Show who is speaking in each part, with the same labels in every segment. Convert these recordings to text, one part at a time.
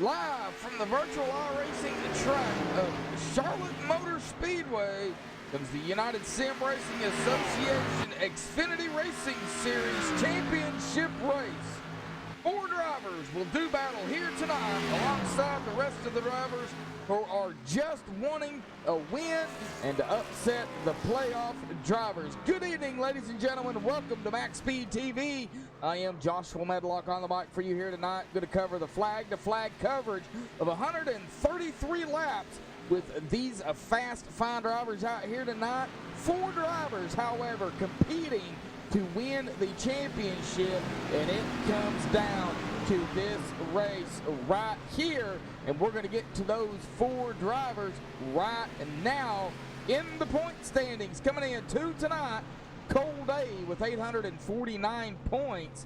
Speaker 1: Live from the virtual iRacing track of Charlotte Motor Speedway comes the United Sim Racing Association Xfinity Racing Series Championship Race. 4 drivers will do battle here tonight alongside the rest of the drivers who are just wanting a win and to upset the playoff drivers. Good evening, ladies and gentlemen. Welcome to MaxSpeedTV. I am Joshua Medlock on the mic for you here tonight. Going to cover the flag-to-flag coverage of 133 laps with these fast, fine drivers out here tonight. 4 drivers, however, competing to win the championship, and it comes down to this race right here, and we're going to get to those 4 drivers right now in the point standings. Coming in to tonight, Cole Day with 849 points.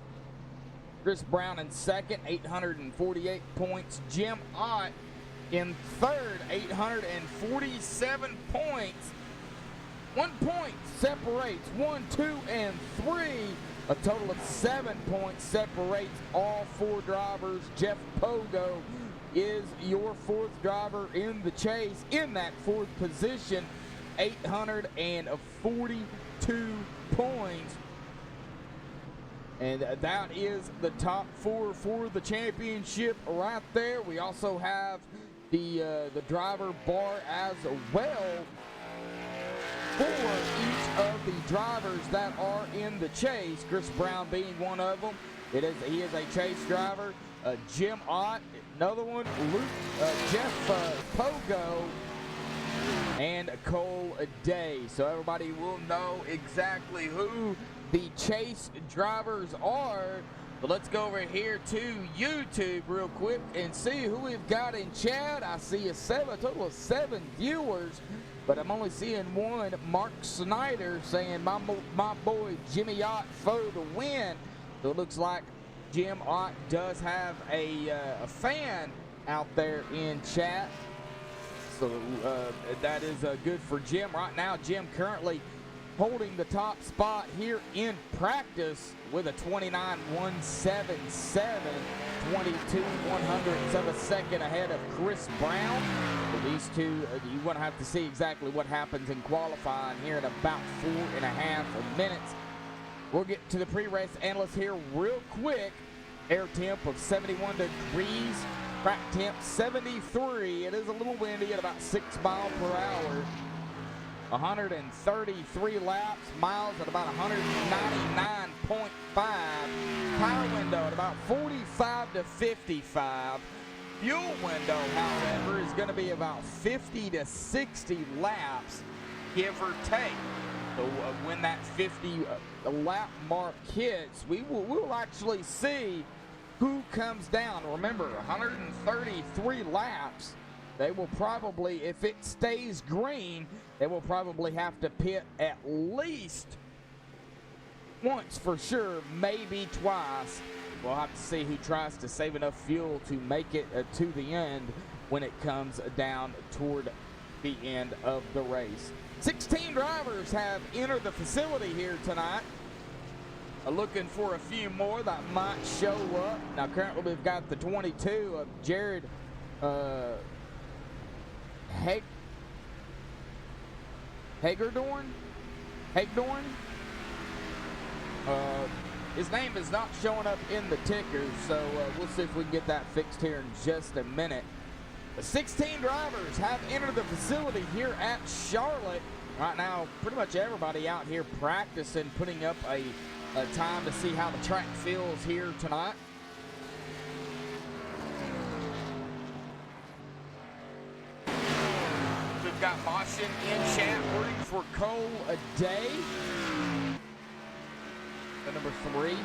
Speaker 1: Chris Brown in second, 848 points. Jim Ott in third, 847 points. 1 point separates 1, 2, and 3. A total of 7 points separates all 4 drivers. Jeff Pogo is your 4th driver in the chase in that 4th position, 842 points. And that is the top 4 for the championship right there. We also have the driver bar as well for each of the drivers that are in the chase. Chris Brown being one of them. He is a chase driver. Jim Ott, another one. Jeff Pogo, and Cole Day. So everybody will know exactly who the chase drivers are. But let's go over here to YouTube real quick and see who we've got in chat. I see a total of 7 viewers, but I'm only seeing one. Mark Snyder saying, my boy Jimmy Ott for the win. So it looks like Jim Ott does have a fan out there in chat. So that is good for Jim. Right now, Jim currently holding the top spot here in practice with a 29.177, 22 of a second ahead of Chris Brown. So these two, you want to have to see exactly what happens in qualifying here in about 4.5 minutes. We'll get to the pre-race analyst here real quick. Air temp of 71 degrees, track temp 73. It is a little windy at about 6 miles per hour. 133 laps, miles at about 199.5. Tire window at about 45 to 55. Fuel window, however, is going to be about 50 to 60 laps, give or take. So when that 50 lap mark hits, we'll actually see who comes down. Remember, 133 laps. They will probably, if it stays green, they will probably have to pit at least once for sure, maybe twice. We'll have to see who tries to save enough fuel to make it to the end when it comes down toward the end of the race. 16 drivers have entered the facility here tonight. Looking for a few more that might show up. Now currently we've got the 22 of Jared Hagedorn. His name is not showing up in the tickers, so we'll see if we can get that fixed here in just a minute. The 16 drivers have entered the facility here at Charlotte. Right now, pretty much everybody out here practicing, putting up a time to see how the track feels here tonight. We've got Moshin in chat rooting for Cole Day, the number 3.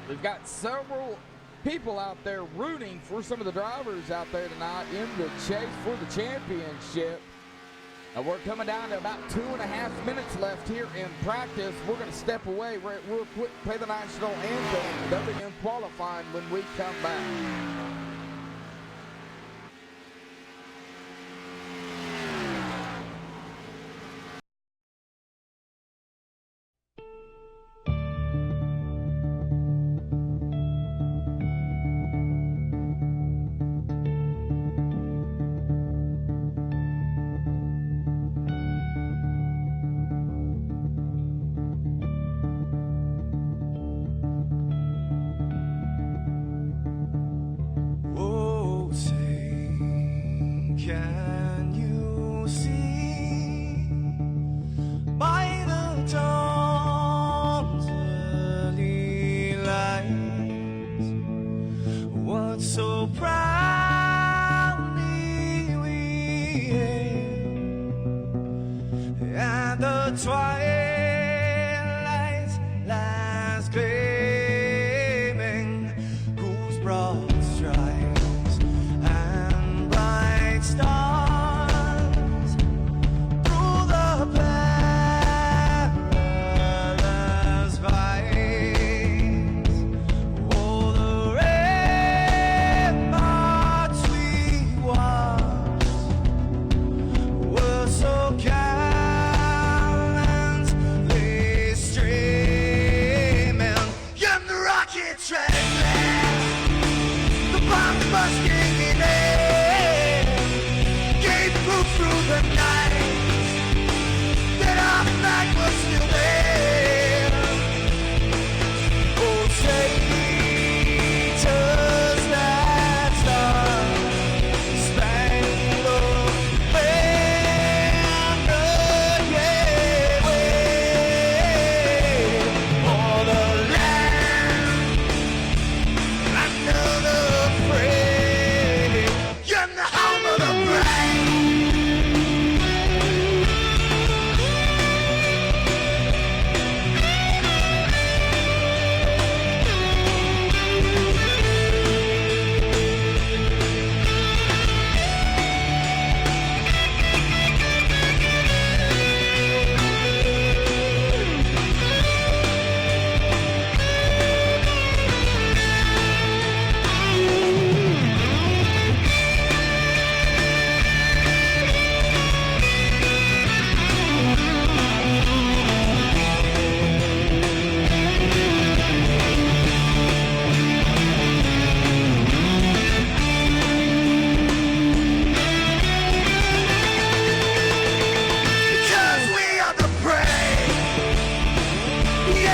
Speaker 1: We've got several people out there rooting for some of the drivers out there tonight in the chase for the championship. And we're coming down to about 2.5 minutes left here in practice. We're going to step away real quick, play the national anthem, WM qualifying when we come back.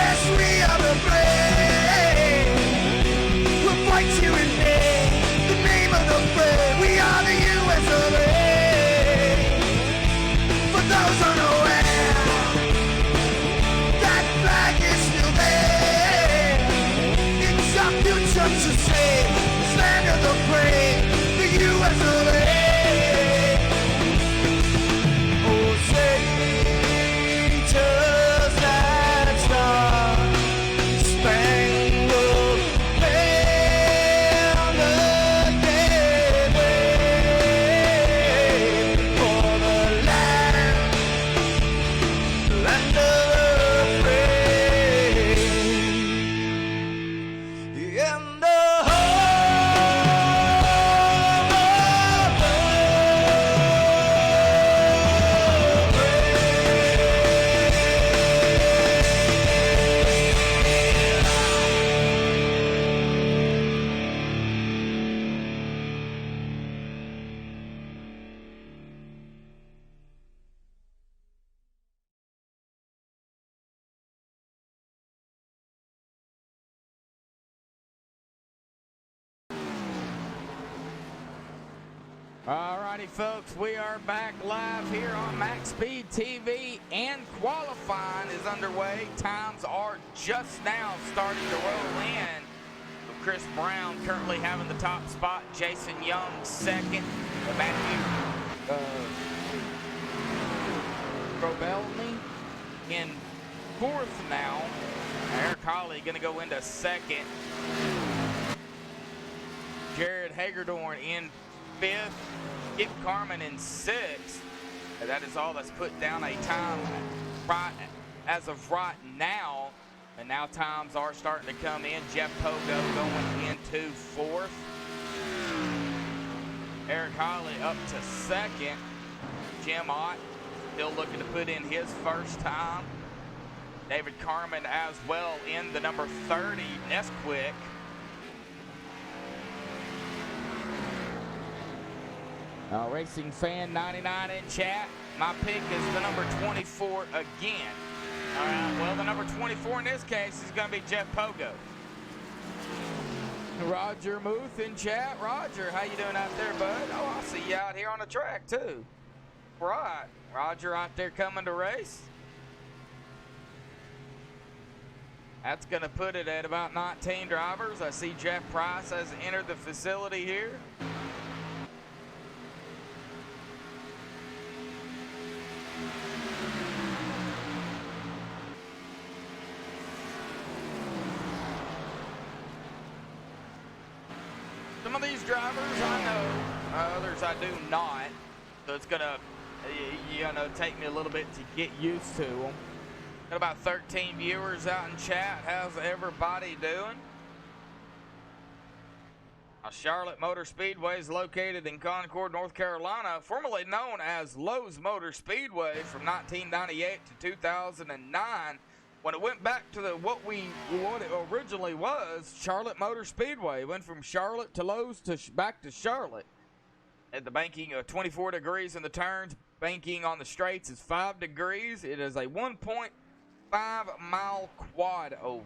Speaker 2: Yes, we are the brave. We'll fight you in name, the name of the brave. We are the US of A. For those unaware, that flag is still there. It's our future to save, this land of the brave, the US of A. Oh, say, just that star, spangled banner, yeah, wave for the land of the brave, and the
Speaker 1: Alrighty, folks, we are back live here on MaxSpeedTV, and qualifying is underway. Times are just now starting to roll in, with Chris Brown currently having the top spot, Jason Young second, Matthew Probelny in fourth now. Eric Hawley going to go into second. Jared Hagerdorn in fifth. Kip Carmen in sixth. And that is all that's put down a time right as of right now. And now times are starting to come in. Jeff Pogo going into fourth. Eric Hawley up to second. Jim Ott still looking to put in his first time. David Carmen as well in the number 30, Nesquik. Racing Fan 99 in chat. My pick is the number 24 again. All right, well, the number 24 in this case is going to be Jeff Pogo. Roger Muth in chat. Roger, how you doing out there, bud? Oh, I see you out here on the track, too. Right. Roger out there coming to race. That's going to put it at about 19 drivers. I see Jeff Price has entered the facility here. Some of these drivers I know, others I do not. So it's gonna, take me a little bit to get used to them. Got about 13 viewers out in chat. How's everybody doing? Charlotte Motor Speedway is located in Concord, North Carolina, formerly known as Lowe's Motor Speedway from 1998 to 2009. When it went back to what it originally was, Charlotte Motor Speedway. It went from Charlotte to Lowe's to back to Charlotte. At the banking of 24 degrees in the turns, banking on the straights is 5 degrees. It is a 1.5 mile quad oval.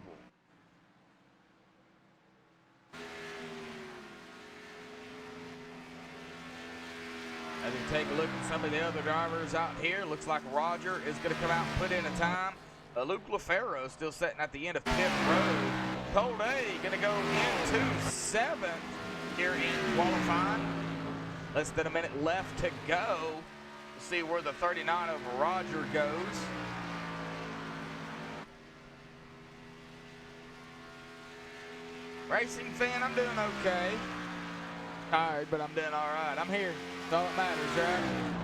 Speaker 1: As we take a look at some of the other drivers out here, looks like Roger is going to come out and put in a time. Luke LaFaro still sitting at the end of pit road. Cole Day going to go into seventh here in qualifying. Less than a minute left to go. We'll see where the 39 of Roger goes. Racing Fan, I'm doing okay. Tired, but I'm doing all right. I'm here. That's all that matters, right?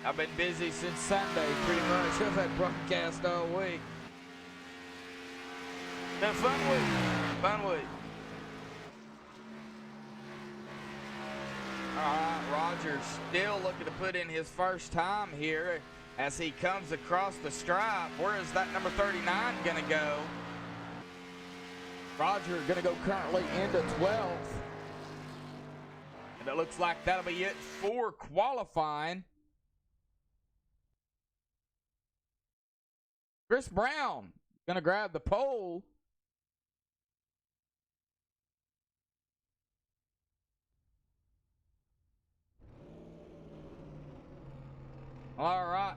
Speaker 1: I've been busy since Sunday, pretty much. I've had broadcast all week. Been a fun week. Fun week. All right, Roger's still looking to put in his first time here as he comes across the stripe. Where is that number 39 going to go? Roger going to go currently into 12th. And it looks like that'll be it for qualifying. Chris Brown gonna grab the pole. All right.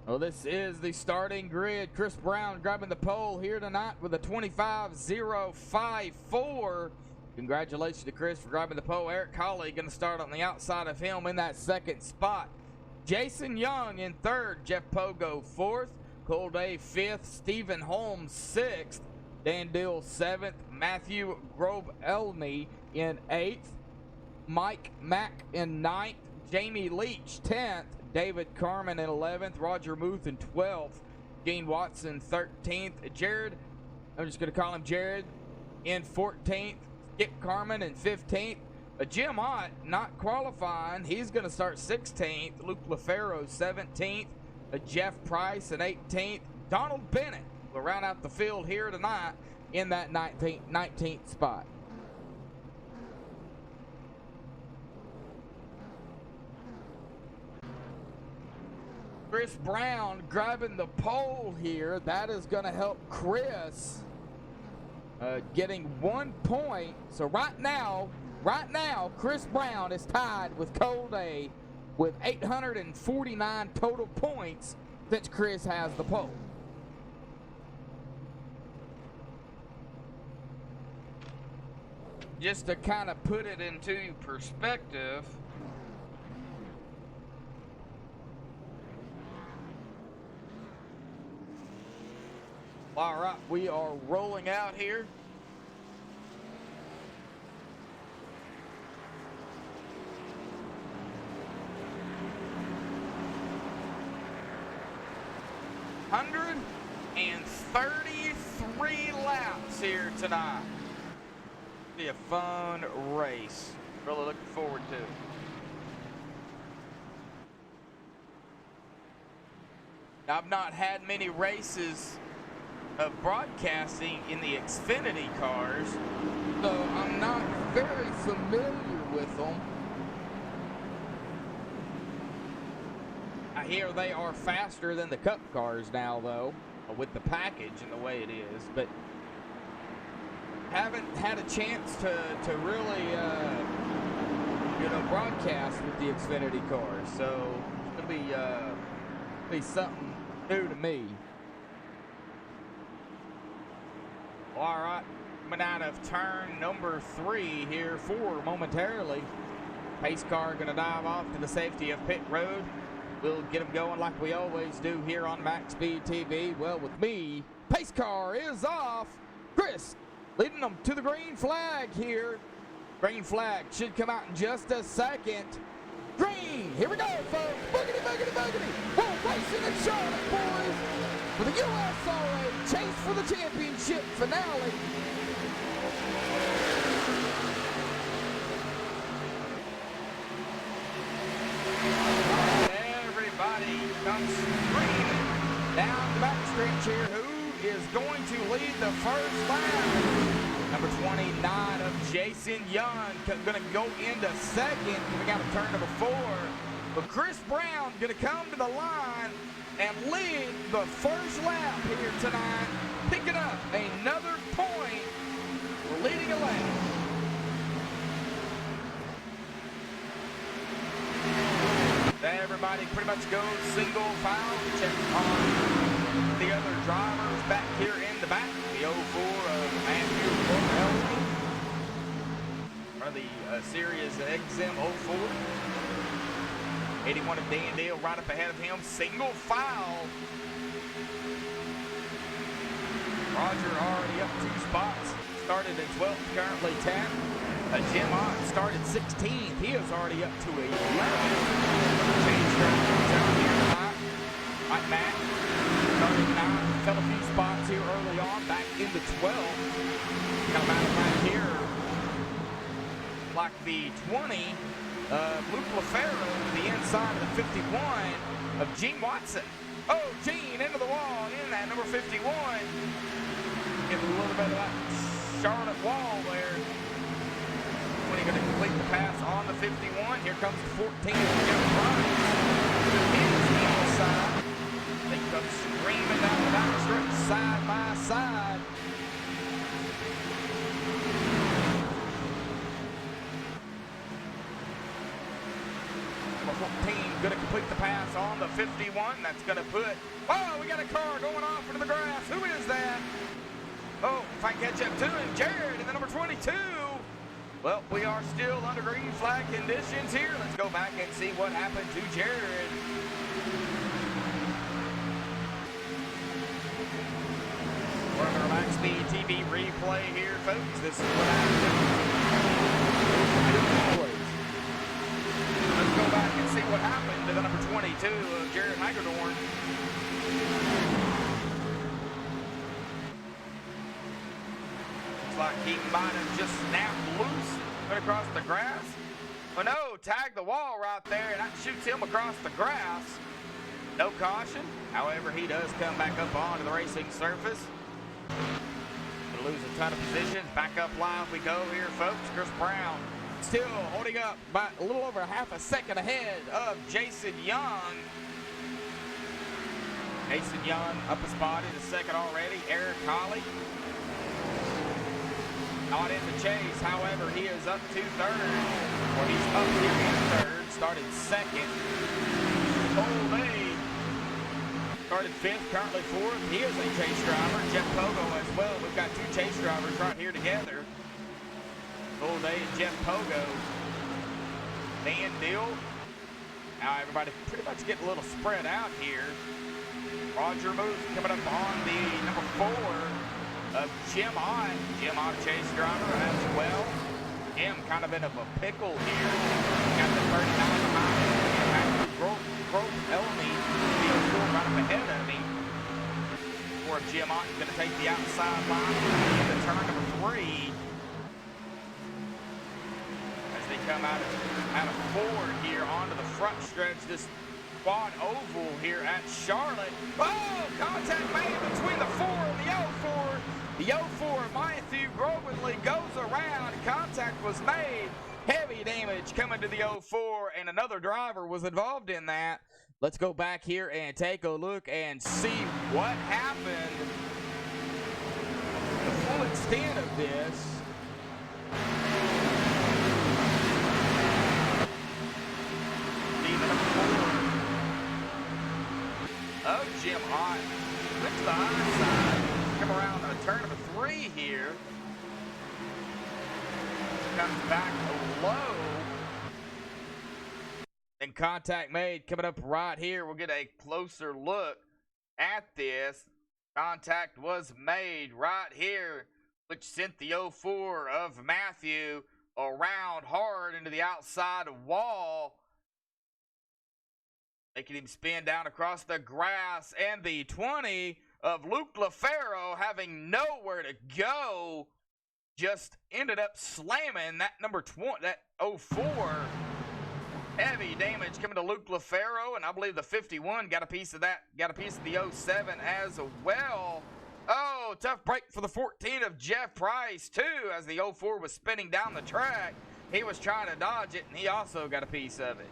Speaker 1: Well, this is the starting grid. Chris Brown grabbing the pole here tonight with a 25.054. Congratulations to Chris for grabbing the pole. Eric Hawley going to start on the outside of him in that second spot. Jason Young in third. Jeff Pogo fourth. Cole Day fifth. Stephen Holmes sixth. Dan Dill seventh. Matthew Grobe-Elney in eighth. Mike Mack in ninth. Jamie Leach 10th. David Carmen in 11th. Roger Muth in 12th. Gene Watson 13th. Jared, I'm just going to call him Jared, in 14th. Skip Carmen in 15th. Jim Ott not qualifying. He's going to start 16th. Luke LaFaro 17th. Jeff Price in 18th. Donald Bennett will round out the field here tonight in that 19th spot. Chris Brown grabbing the pole here. That is going to help Chris getting 1 point. So right now, Chris Brown is tied with Cole Day with 849 total points since Chris has the pole. Just to kind of put it into perspective, all right, we are rolling out here. Hundred and 33 laps here tonight. Be a fun race. Really looking forward to it. I've not had many races of broadcasting in the Xfinity cars, so I'm not very familiar with them. I hear they are faster than the Cup cars now, though, with the package and the way it is, but haven't had a chance to really broadcast with the Xfinity cars, so it'll be something new to me. All right, coming out of turn number 3 here, 4 momentarily. Pace car going to dive off to the safety of pit road. We'll get them going like we always do here on MaxSpeedTV. Well, with me, pace car is off. Chris leading them to the green flag here. Green flag should come out in just a second. Green, here we go, folks. Boogity, boogity, boogity. We're racing in Charlotte, boys, for the USRA chase for the championship finale. Everybody comes screaming down the backstretch here. Who is going to lead the first lap? Number 29 of Jason Young going to go into second. We got a turn number 4. But Chris Brown going to come to the line and lead the first lap here tonight, picking up another point for leading a lap. Everybody pretty much goes single file. Check on the other drivers back here in the back. The 04 of Matthew Grobe-Elney, one of the Sirius XM 04. 81 of Dan Dale right up ahead of him. Single file. Roger already up 2 spots. Started in 12th, currently 10th. Jim Ott started 16th. He is already up to 11th. Change drivers out here tonight. Mike Mack started 9th. Fell a few spots here early on. Back into 12th. Come out right here like the 20. Luke LaFaro to the inside of the 51 of Gene Watson. Oh, Gene into the wall in that number 51. Get a little bit of that Charlotte wall there. When he's going to complete the pass on the 51. Here comes the 14 of Jeff Price. To his inside. They come screaming down the the 51. That's going to put... Oh, we got a car going off into the grass. Who is that? Oh, if I can catch up to him, Jared in the number 22. Well, we are still under green flag conditions here. Let's go back and see what happened to Jared. Further MaxSpeedTV replay here, folks. This is what happened. Let's go back and see what happened to the number 22 of Jared Hagedorn. Looks like he might have just snapped loose, went across the grass. But no, tagged the wall right there, and that shoots him across the grass. No caution. However, he does come back up onto the racing surface. Gonna lose a ton of positions. Back up live we go here, folks. Chris Brown still holding up by a little over half a second ahead of Jason Young. Jason Young up a spot in the second already. Eric Holly not in the chase. However, he is up to third. Or he's up here in third. Started second. Old started fifth, currently fourth. He is a chase driver. Jeff Pogo as well. We've got two chase drivers right here together. Old Day and Jeff Pogo. Van Dill. Now everybody pretty much getting a little spread out here. Roger Moose coming up on the number 4 of Jim Ott. Jim Ott, chase driver as well. Jim kind of in a pickle here. Got the 39 behind him. Grove Elmy, the right up ahead of me. Or Jim Ott is going to take the outside line into turn number 3. As they come out of Ford here onto the front stretch, this quad oval here at Charlotte. Oh, contact made between the 4 and the 04. The 04, Matthew Grovenley goes around. Contact was made. Heavy damage coming to the 04, and another driver was involved in that. Let's go back here and take a look and see what happened. The full extent of this. Oh, Jim Ott went to the high side, come around on turn number 3 here. Comes back low. And contact made coming up right here. We'll get a closer look at this. Contact was made right here, which sent the 04 of Matthew around hard into the outside wall, making him spin down across the grass. And the 20 of Luke LaFaro, having nowhere to go, just ended up slamming that number 20, that 04. Heavy damage coming to Luke LaFaro, and I believe the 51 got a piece of that, got a piece of the 07 as well. Oh, tough break for the 14 of Jeff Price, too, as the 04 was spinning down the track. He was trying to dodge it, and he also got a piece of it.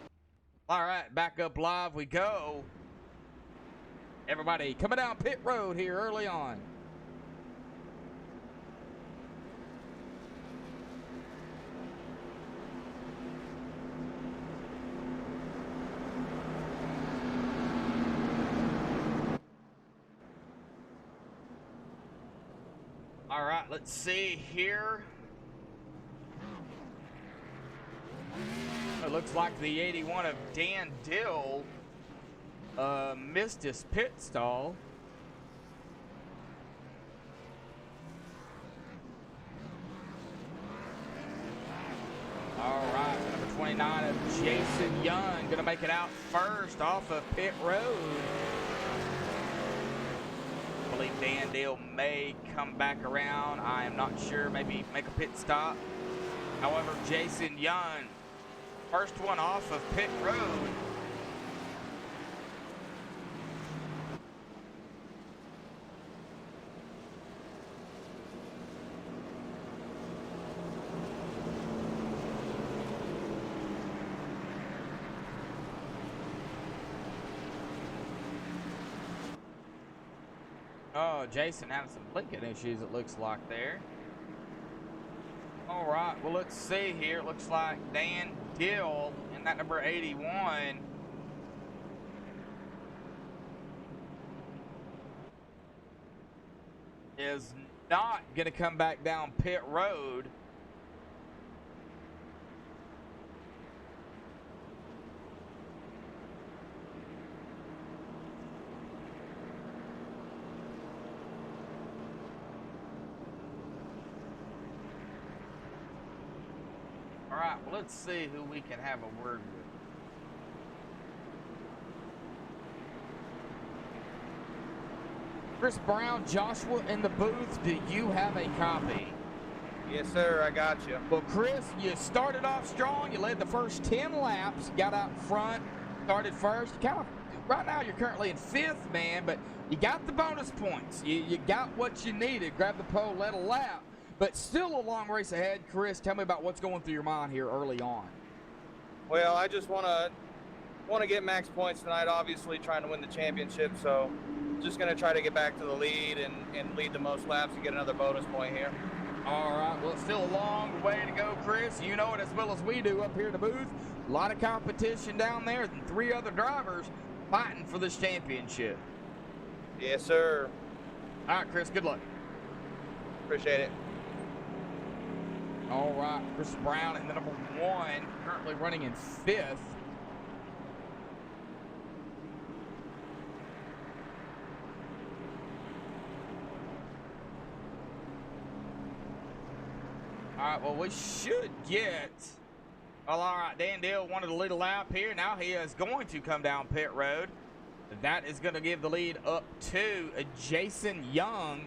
Speaker 1: All right, back up live we go. Everybody coming down pit road here early on. All right, let's see here. It looks like the 81 of Dan Dill missed his pit stall. All right, number 29 of Jason Young gonna make it out first off of pit road. I believe Dan Dill may come back around. I am not sure. Maybe make a pit stop. However, Jason Young, first one off of pit road. Oh, Jason having some blinking issues, it looks like there. All right, well, let's see here. It looks like Dan Dill in that number 81 is not going to come back down pit road. All right, well, let's see who we can have a word with. Chris Brown, Joshua in the booth. Do you have a copy?
Speaker 3: Yes, sir, I got you.
Speaker 1: Well, Chris, you started off strong. You led the first 10 laps, got out front, started first. Right now, you're currently in 5th, man, but you got the bonus points. You got what you needed. Grab the pole, led a lap, but still a long race ahead. Chris, tell me about what's going through your mind here early on.
Speaker 3: Well, I just want to get max points tonight, obviously trying to win the championship, so just going to try to get back to the lead and lead the most laps and get another bonus point here.
Speaker 1: All right, well, it's still a long way to go, Chris. You know it as well as we do up here in the booth. A lot of competition down there and 3 other drivers fighting for this championship.
Speaker 3: Yes, sir.
Speaker 1: All right, Chris, good luck.
Speaker 3: Appreciate it.
Speaker 1: All right, Chris Brown in the number 1, currently running in 5th. All right, well, we should get... Well, all right, Dan Dill wanted to lead a lap here. Now he is going to come down pit road. That is going to give the lead up to Jason Young.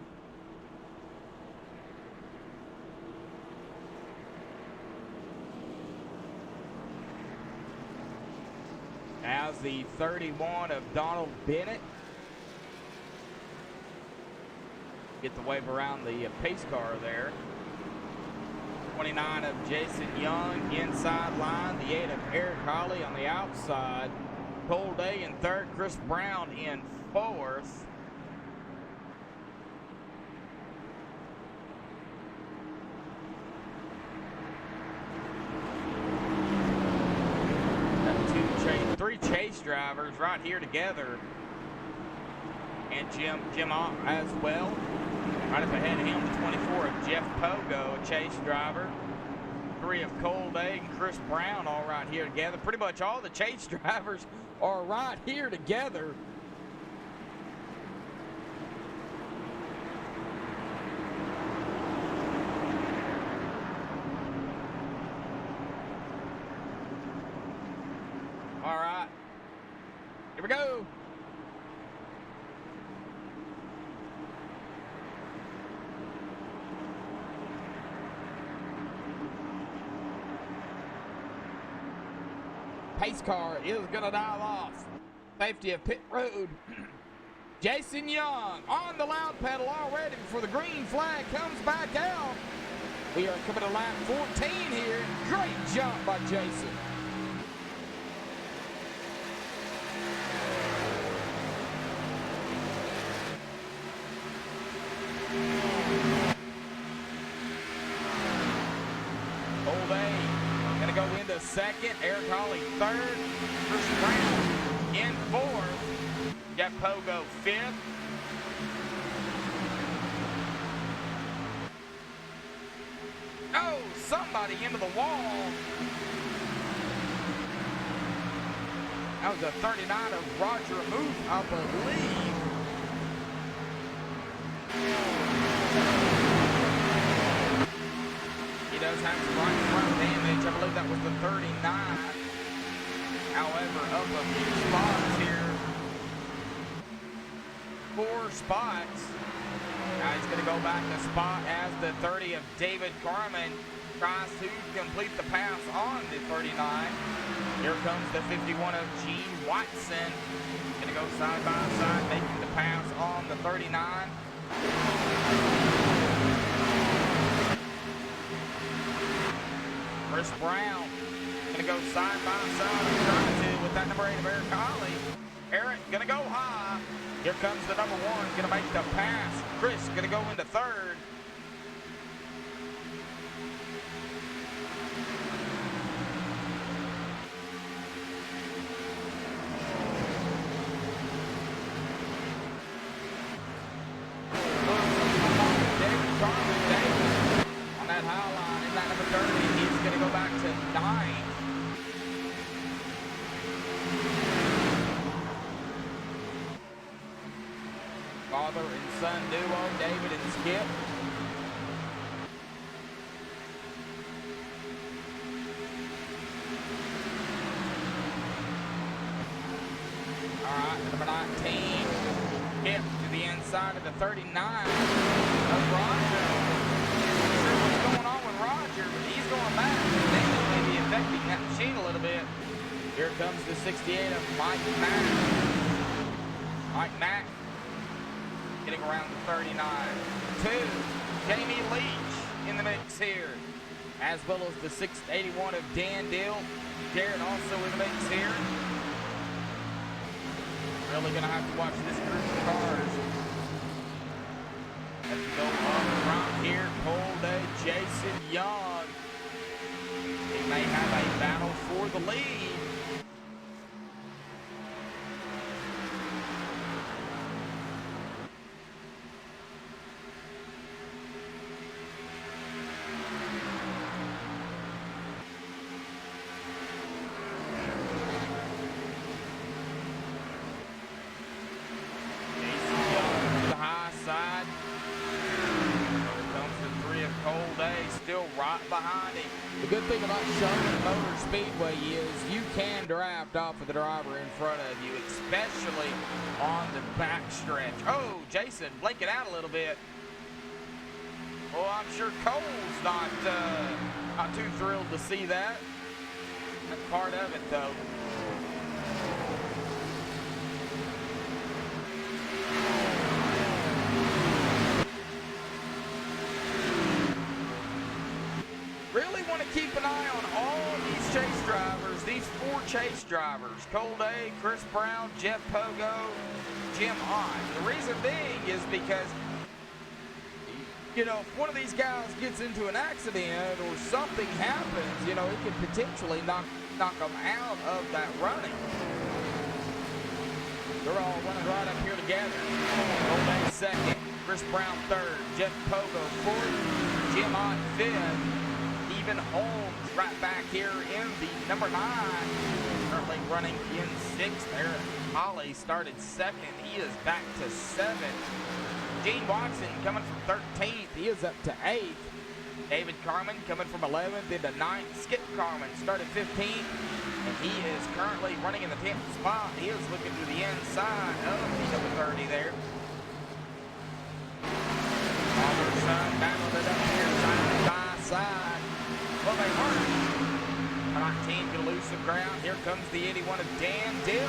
Speaker 1: As the 31 of Donald Bennett. Get the wave around the pace car there. 29 of Jason Young inside line. The 8 of Eric Holly on the outside. Cole Day in 3rd. Chris Brown in 4th. Three chase drivers right here together. And Jim Ott as well. Right up ahead of him, the 24 of Jeff Pogo, a chase driver. 3 of Cole Day and Chris Brown all right here together. Pretty much all the chase drivers are right here together. All right, here we go. Pace car is gonna dive off. Safety of pit road. Jason Young on the loud pedal already before the green flag comes back out. We are coming to lap 14 here. Great jump by Jason. Old A gonna go into 2nd. Eric Holly 3rd. Chris Brown in 4th. Jeff Pogo 5th. Oh, somebody into the wall. That was a 39 of Roger Muth, I believe. He does have some right front damage. I believe that was the 39. However, up a few spots here. 4 spots. Now he's going to go back to spot as the 30 of David Carmen tries to complete the pass on the 39. Here comes the 51 of Gene Watson. Going to go side by side, making the pass on the 39. Chris Brown going to go side by side. Trying to with that number 8 of Eric Holly. Eric going to go high. Here comes the number 1, going to make the pass. Chris going to go into 3rd. Father and son duo, David and Skip. All right, number 19, Skip to the inside of the 39 of Roger. Not sure what's going on with Roger, but he's going back. Daniel may be affecting that machine a little bit. Here comes the 68 of Mike Mack. Mike Mack getting around the 39. 2, Jamie Leach in the mix here, as well as the 681 of Dan Dill. Garrett also in the mix here. Really gonna have to watch this group of cars. As we go up front here, Cold Day, Jason Young. He may have a battle for the lead. Right behind him. The good thing about Charlotte Motor Speedway is you can draft off of the driver in front of you, especially on the back stretch. Oh, Jason blinking out a little bit. Well, I'm sure Cole's not too thrilled to see that. That's part of it, though. Really want to keep an eye on all these chase drivers, these 4 chase drivers. Cold A, Chris Brown, Jeff Pogo, Jim Ott. The reason being is because, you know, if one of these guys gets into an accident or something happens, you know, it could potentially knock them out of that running. They're all running right up here together. Cold A second, Chris Brown third, Jeff Pogo fourth, Jim Ott fifth. Even Holmes right back here in the number 9, currently running in 6th. Eric Holly started 2nd. He is back to 7th. Gene Watson coming from 13th. He is up to 8th. David Carmen coming from 11th into 9th. Skip Carmen started 15th, and he is currently running in the 10th spot. He is looking to the inside of the number 30 there. Father son battled it up here side by side. Well, they weren't. 19 gonna lose some ground. Here comes the 81 of Dan Dill.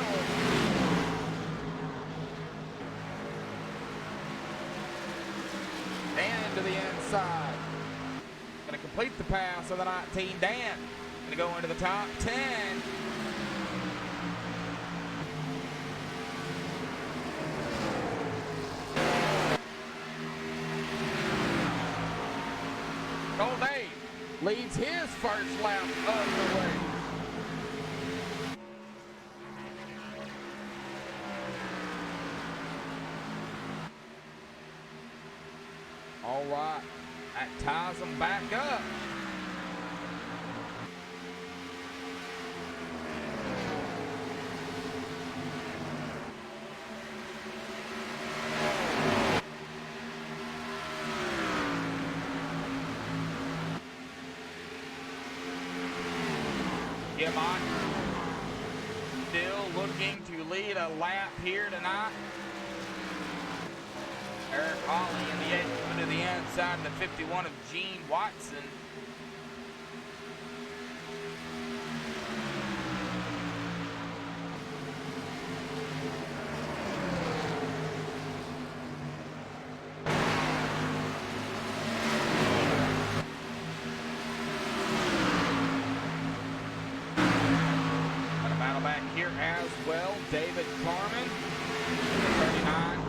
Speaker 1: Dan into the inside. Gonna complete the pass on the 19. Dan gonna go into the top 10. Cold Dave leads his first lap of the way. All right, that ties them back up. Gibbon still looking to lead a lap here tonight. Eric Holly in the 8th to the inside of the 51 of Gene Watson. Here as well, David Carmen in the 39,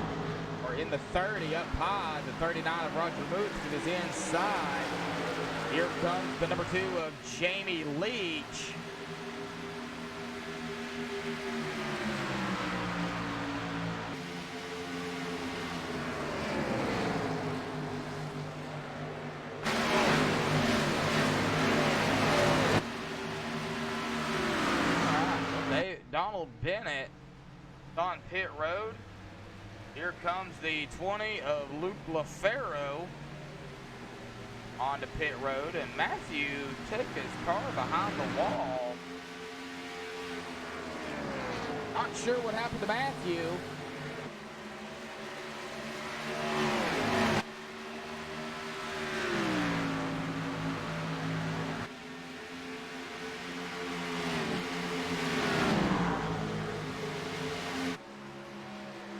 Speaker 1: or in the 30 up high, the 39 of Roger Boots to his inside. Here comes the number 2 of Jamie Leach. Donald Bennett on pit road. Here comes the 20 of Luke LaFaro onto pit road, and Matthew took his car behind the wall. Not sure what happened to Matthew.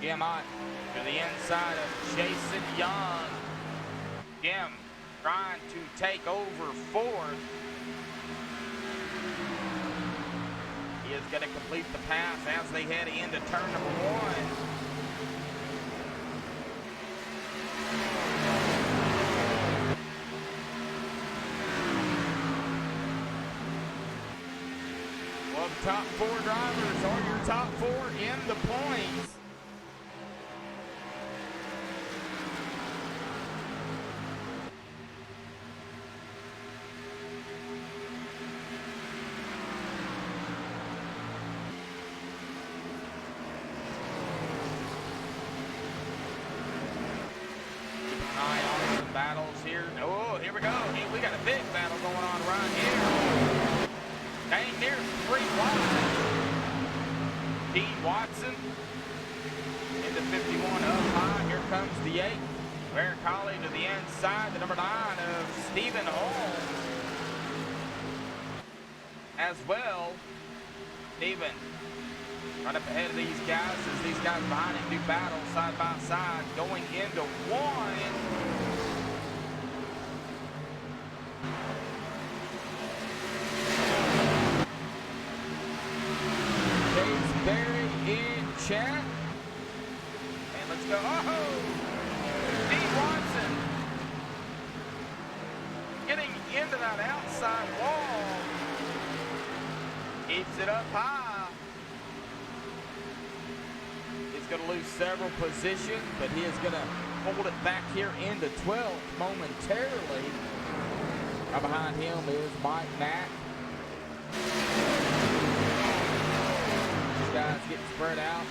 Speaker 1: Jim Ott to the inside of Jason Young. Jim trying to take over fourth. He is going to complete the pass as they head into turn number one. Well, the top four drivers are your top four in the points. Battles here. Oh, here we go. We got a big battle going on right here. Dang near 3 wide. Dean Watson into 51 up high. Here comes the 8. Eric Colley to the inside. The number 9 of Stephen Holmes. As well, Stephen right up ahead of these guys as these guys behind him do battle side by side going into one. Check. And let's go. Oh! Dean Watson getting into that outside wall. Keeps it up high. He's going to lose several positions, but he is going to hold it back here into 12th momentarily. Right behind him is Mike Mack. Guys getting spread out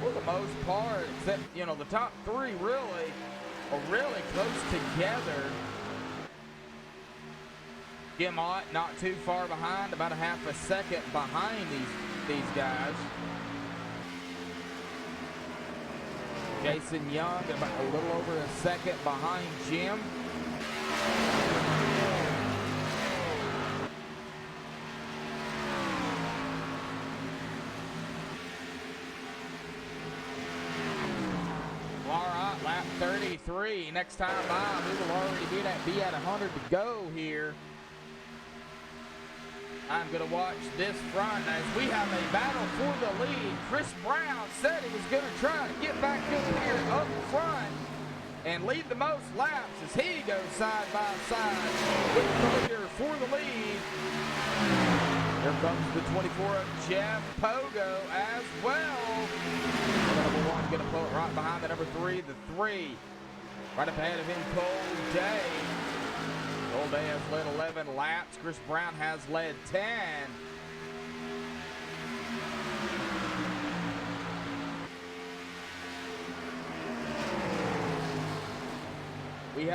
Speaker 1: for the most part, except, you know, the top 3 really are really close together. Jim Ott not too far behind, about a half a second behind these guys. Jason Young about a little over a second behind Jim. Lap 33. Next time by, we will already be at 100 to go here. I'm going to watch this front as we have a battle for the lead. Chris Brown said he was going to try to get back up here up front and lead the most laps as he goes side by side with the leader for the lead. Here comes the 24 of Jeff Pogo as well. The number 1 going to pull it right behind the number 3, the 3. Right up ahead of him, Cole Day. Cole Day has led 11 laps. Chris Brown has led 10. We're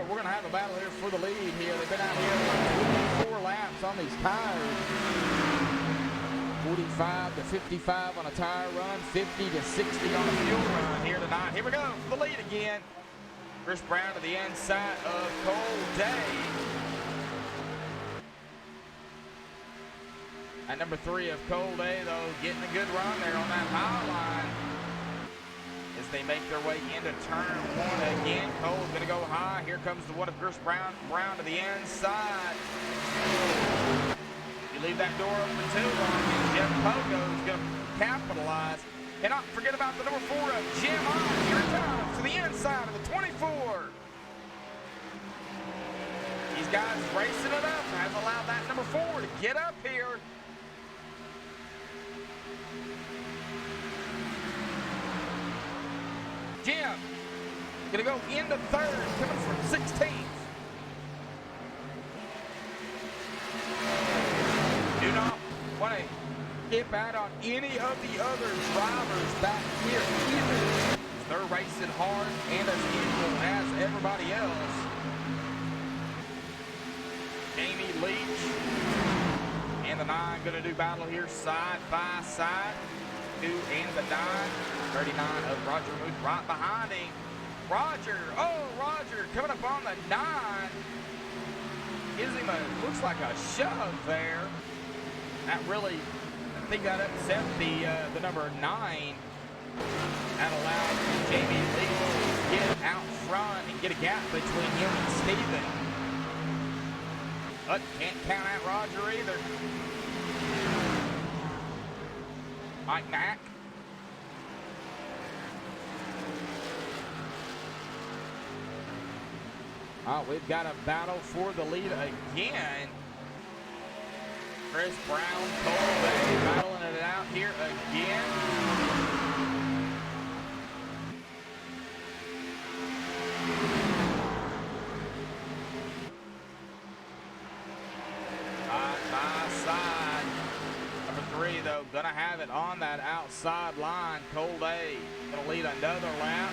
Speaker 1: going to have a battle here for the lead here. They've been out here 24 laps on these tires. 45 to 55 on a tire run, 50 to 60 on a fuel run here tonight. Here we go for the lead again. Chris Brown to the inside of Cole Day. At number 3 of Cole Day, though, getting a good run there on that high line. As they make their way into turn 1 again. Cole's going to go high. Here comes the one of Chris Brown. Brown to the inside. You leave that door open too long, and Jeff Pogo is going to capitalize. And not forget about the number 4 of Jim Ott. Here it comes to the inside of the 24. These guys racing it up. Has allowed that number 4 to get up here. Jim gonna go into 3rd, coming from 16th. Do not want to skip out on any of the other drivers back here either. They're racing hard and as equal as everybody else. Jamie Leach and the 9 going to do battle here side by side. 2 and the 9. 39 of Roger Moose right behind him. Roger coming up on the 9. Gives him looks like a shove there. That really, I think that upset the number 9. That allowed Jamie Lee to get out front and get a gap between him and Steven. But can't count out Roger either. Mike Mack. Oh, we've got a battle for the lead again. Chris Brown, Cole Bay battling it out here again. Side by side. Number 3, though, gonna have it on that outside line. Cole Bay gonna lead another lap.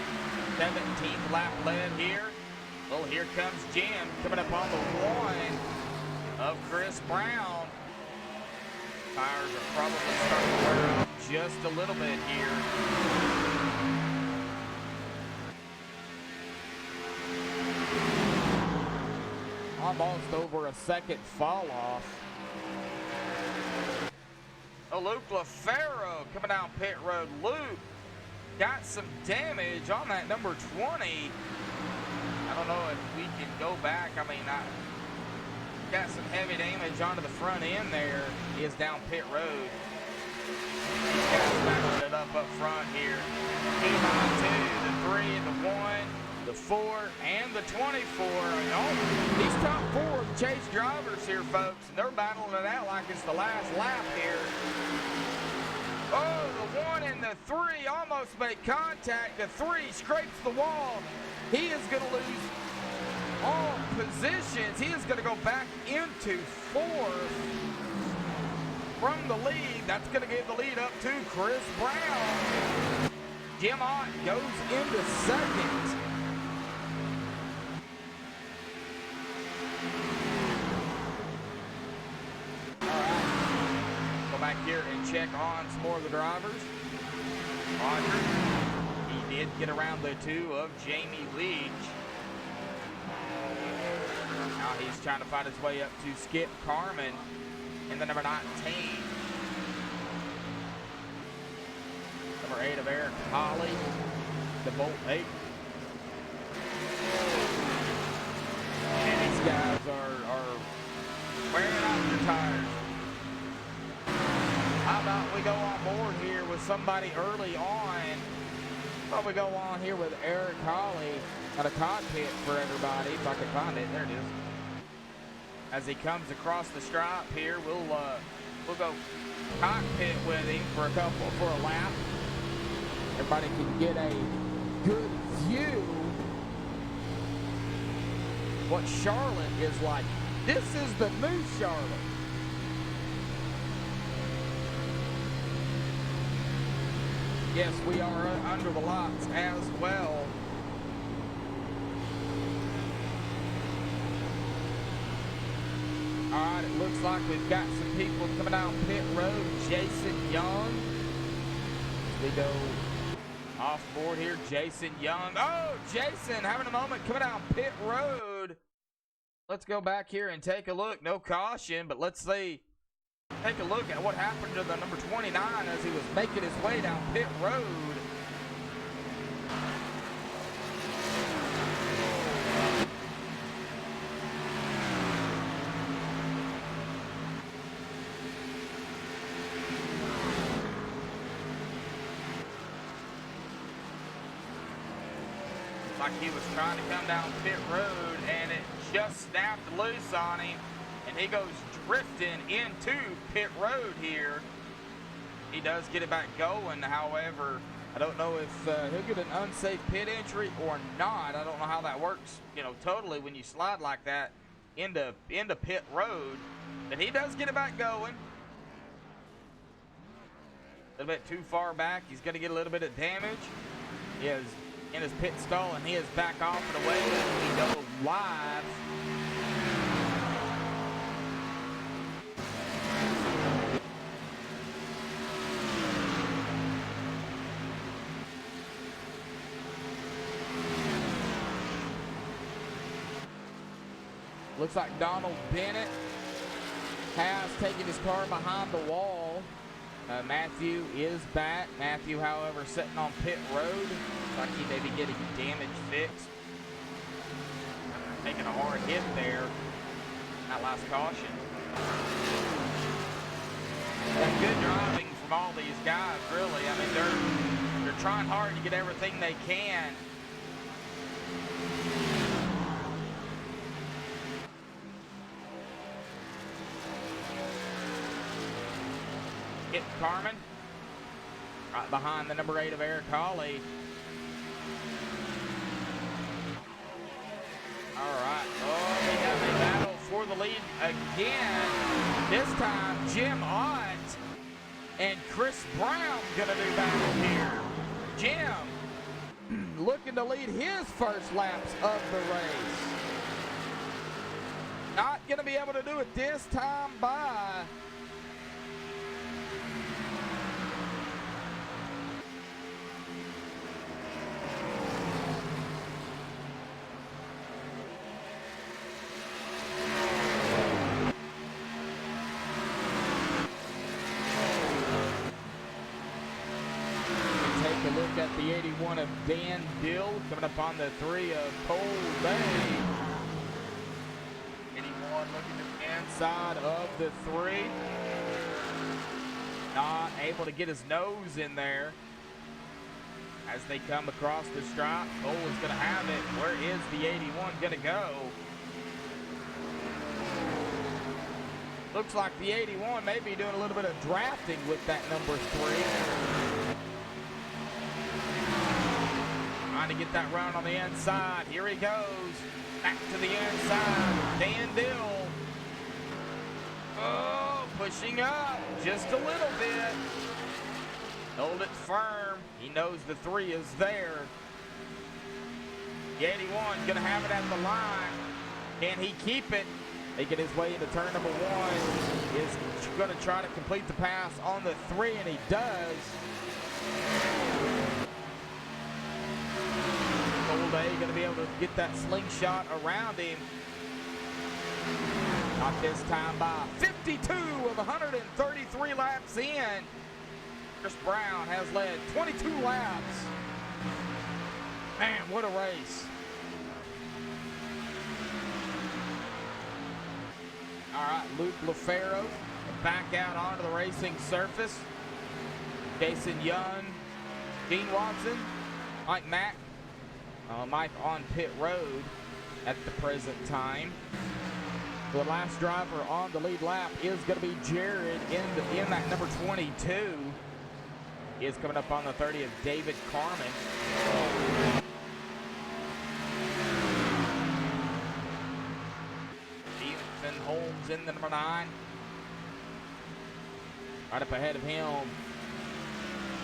Speaker 1: 17th lap led here. Well, here comes Jim coming up on the 1 of Chris Brown. Tires are probably starting to wear off just a little bit here. Almost over a second fall off. Oh, Luke LaFaro coming down pit road. Luke got some damage on that number 20. I don't know if we can go back. I mean, I got some heavy damage onto the front end there. He is down pit road. These guys battling it up front here. 2, the 3, the 1, the 4, and the 24. These top 4 chase drivers here, folks, and they're battling it out like it's the last lap here. Oh, the 1 and the 3 almost make contact. The 3 scrapes the wall. He is going to lose all positions. He is going to go back into 4th from the lead. That's going to give the lead up to Chris Brown. Jim Ott goes into 2nd. All right. Go back here and check on some more of the drivers. Roger. He did get around the 2 of Jamie Leach. Now he's trying to find his way up to Skip Carmen in the number 19. Number 8 of Eric Holly, the Bolt 8. And these guys are wearing out their tires. How about we go on board here with somebody early on? Well, we go on here with Eric Holly at a cockpit for everybody. If I can find it, there it is. As he comes across the stripe here, we'll go cockpit with him for a lap. Everybody can get a good view what Charlotte is like. This is the new Charlotte. Yes, we are under the lights as well. All right, it looks like we've got some people coming down pit road. Jason Young. We go off board here. Jason Young. Oh, Jason having a moment coming down pit road. Let's go back here and take a look. No caution, but let's see. Take a look at what happened to the number 29 as he was making his way down pit road. Like he was trying to come down pit road and it just snapped loose on him. And he goes drifting into pit road here. He does get it back going, however, I don't know if he'll get an unsafe pit entry or not. I don't know how that works, you know, totally when you slide like that into pit road. But he does get it back going. A little bit too far back. He's going to get a little bit of damage. is in his pit stall, and he is back off and away as we go live. Looks like Donald Bennett has taken his car behind the wall. Matthew is back. Matthew, however, sitting on pit road. Looks like he may be getting damage fixed. Taking a hard hit there. That last caution. That's good driving from all these guys, really. I mean, they're trying hard to get everything they can. Hit Carmen, right behind the number 8 of Eric Hawley. All right, oh, we have a battle for the lead again. This time, Jim Ott and Chris Brown gonna do battle here. Jim looking to lead his first laps of the race. Not gonna be able to do it this time by. At the 81 of Dan Dill, coming up on the 3 of Cole Bay. 81 looking to the inside of the 3. Not able to get his nose in there as they come across the stripe. Cole is going to have it. Where is the 81 going to go? Looks like the 81 may be doing a little bit of drafting with that number 3. Trying to get that run on the inside. Here he goes. Back to the inside. Dan Dill. Oh, pushing up just a little bit. Hold it firm. He knows the 3 is there. The 81 going to have it at the line. Can he keep it? Making his way into turn number 1. Is going to try to complete the pass on the 3, and he does. Day going to be able to get that slingshot around him. Not this time by 52 of 133 laps in. Chris Brown has led 22 laps. Man, what a race. All right, Luke LaFaro back out onto the racing surface. Jason Young, Dean Watson, Mike Mack. Mike on pit road at the present time. The last driver on the lead lap is going to be Jared in that number 22. He is coming up on the 30 of David Carmen. Ethan Holmes in the number 9. Right up ahead of him,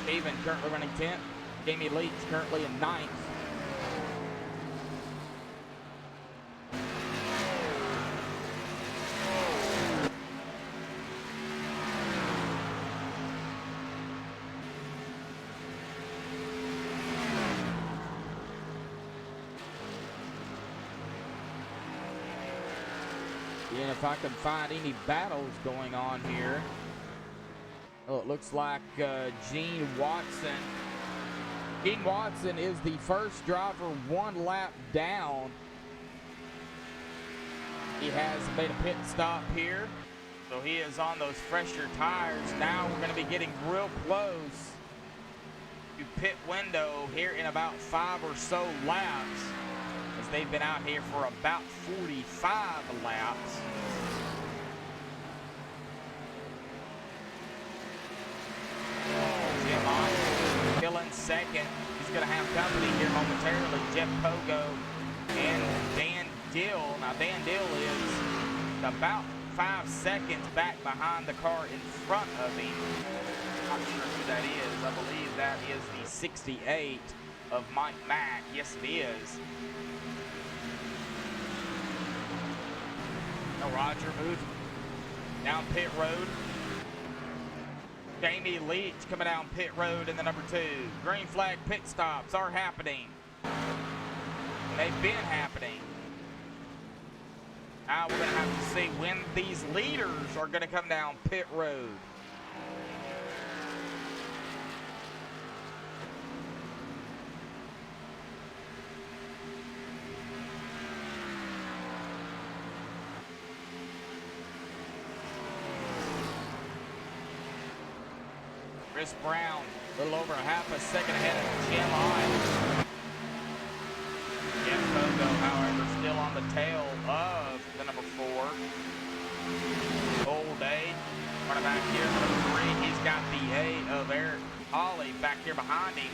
Speaker 1: Steven currently running 10th. Jamie Leach currently in 9th. And if I can find any battles going on here. Oh, it looks like Gene Watson. Gene Watson is the first driver 1 lap down. He has made a pit stop here. So he is on those fresher tires. Now we're going to be getting real close to pit window here in about 5 or so laps, as they've been out here for about 45 laps. Jim Ott still in second. He's going to have company here momentarily. Jeff Pogo and Dan Dill. Now Dan Dill is about 5 seconds back behind the car in front of him. Not sure who that is. I believe that is the 68
Speaker 4: of Mike Mack. Yes, it is. Now Roger moves down pit road. Jamie Leach coming down pit road in the number 2. Green flag pit stops are happening. They've been happening. Now we're going to have to see when these leaders are going to come down pit road. Chris Brown, a little over half a second ahead of Jim Hyde. Jeff Pogo, however, still on the tail of the number 4. Old A, running back here, number 3. He's got the A of Eric Hawley back here behind him.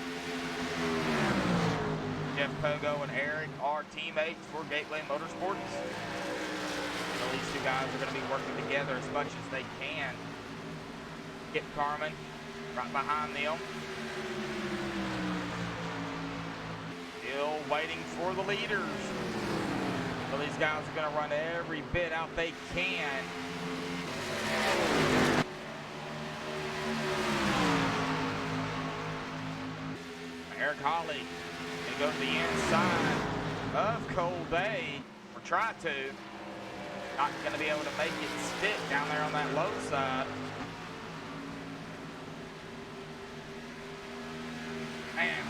Speaker 4: Jeff Pogo and Eric are teammates for Gateway Motorsports. So these two guys are going to be working together as much as they can. Skip Carmen right behind them. Still waiting for the leaders. So these guys are going to run every bit out they can. Eric Hawley going to go to the inside of Cole Bay, or try to. Not going to be able to make it stick down there on that low side. Man.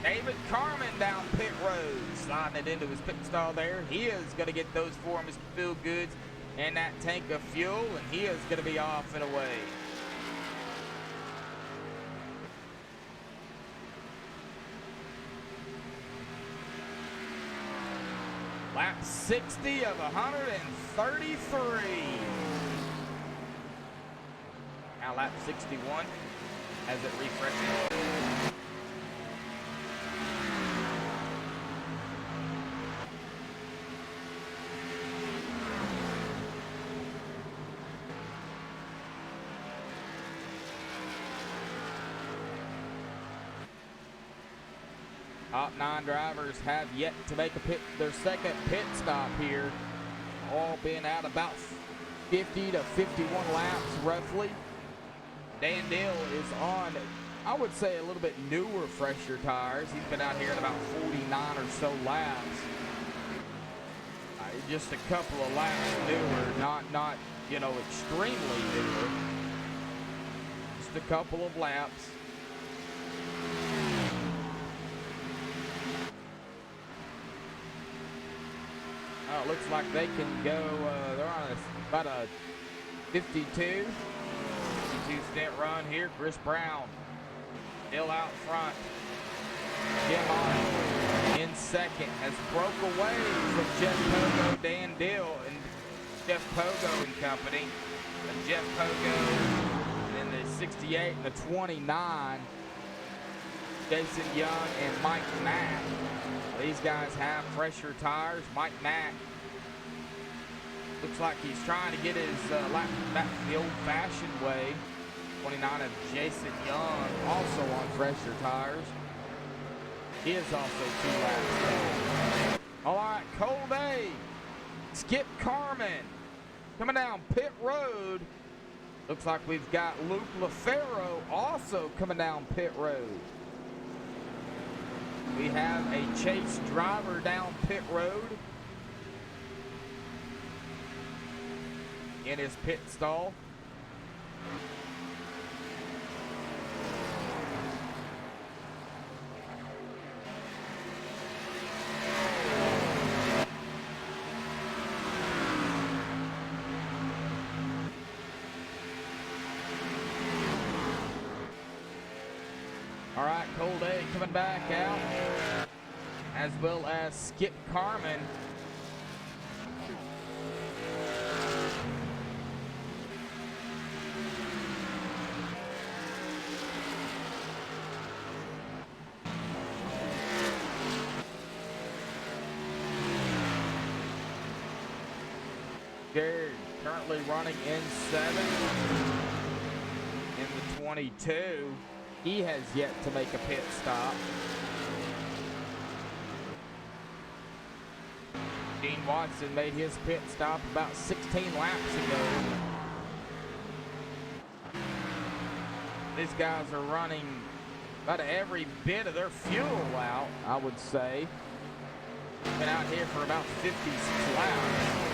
Speaker 4: David Carmen down pit road, sliding it into his pit stall there. He is going to get those for him, his fuel goods and that tank of fuel, and he is going to be off and away. Lap 60 of 133. Now lap 61 as it refreshes. Top 9 drivers have yet to make their second pit stop here. All been out about 50 to 51 laps roughly. Dan Dill is on, I would say, a little bit newer, fresher tires. He's been out here in about 49 or so laps. Just a couple of laps newer, not you know, extremely newer. Just a couple of laps. It looks like they can go, they're on about a 52 stint run here. Chris Brown still out front. Jim Hyde in second has broke away from Jeff Pogo, Dan Dill, and Jeff Pogo and company. And Jeff Pogo in the 68 and the 29. Jason Young and Mike Mack. These guys have fresher tires. Mike Mack looks like he's trying to get his lap back the old-fashioned way. 29 of Jason Young, also on fresher tires. He is also 2 laps. All right, Cole Day, Skip Carmen coming down pit road. Looks like we've got Luke LaFaro also coming down pit road. We have a chase driver down pit road in his pit stall. All right, Cole Day coming back out, as well as Skip Carmen. Jared currently running in 7th in the 22. He has yet to make a pit stop. Gene Watson made his pit stop about 16 laps ago. These guys are running about every bit of their fuel out, I would say. Been out here for about 56 laps.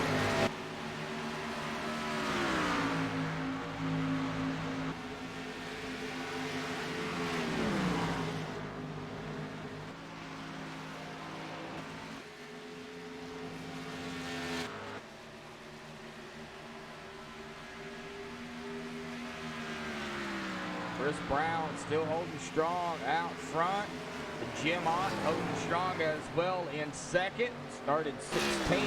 Speaker 4: Chris Brown still holding strong out front. Jim Ott holding strong as well in second. Started 16.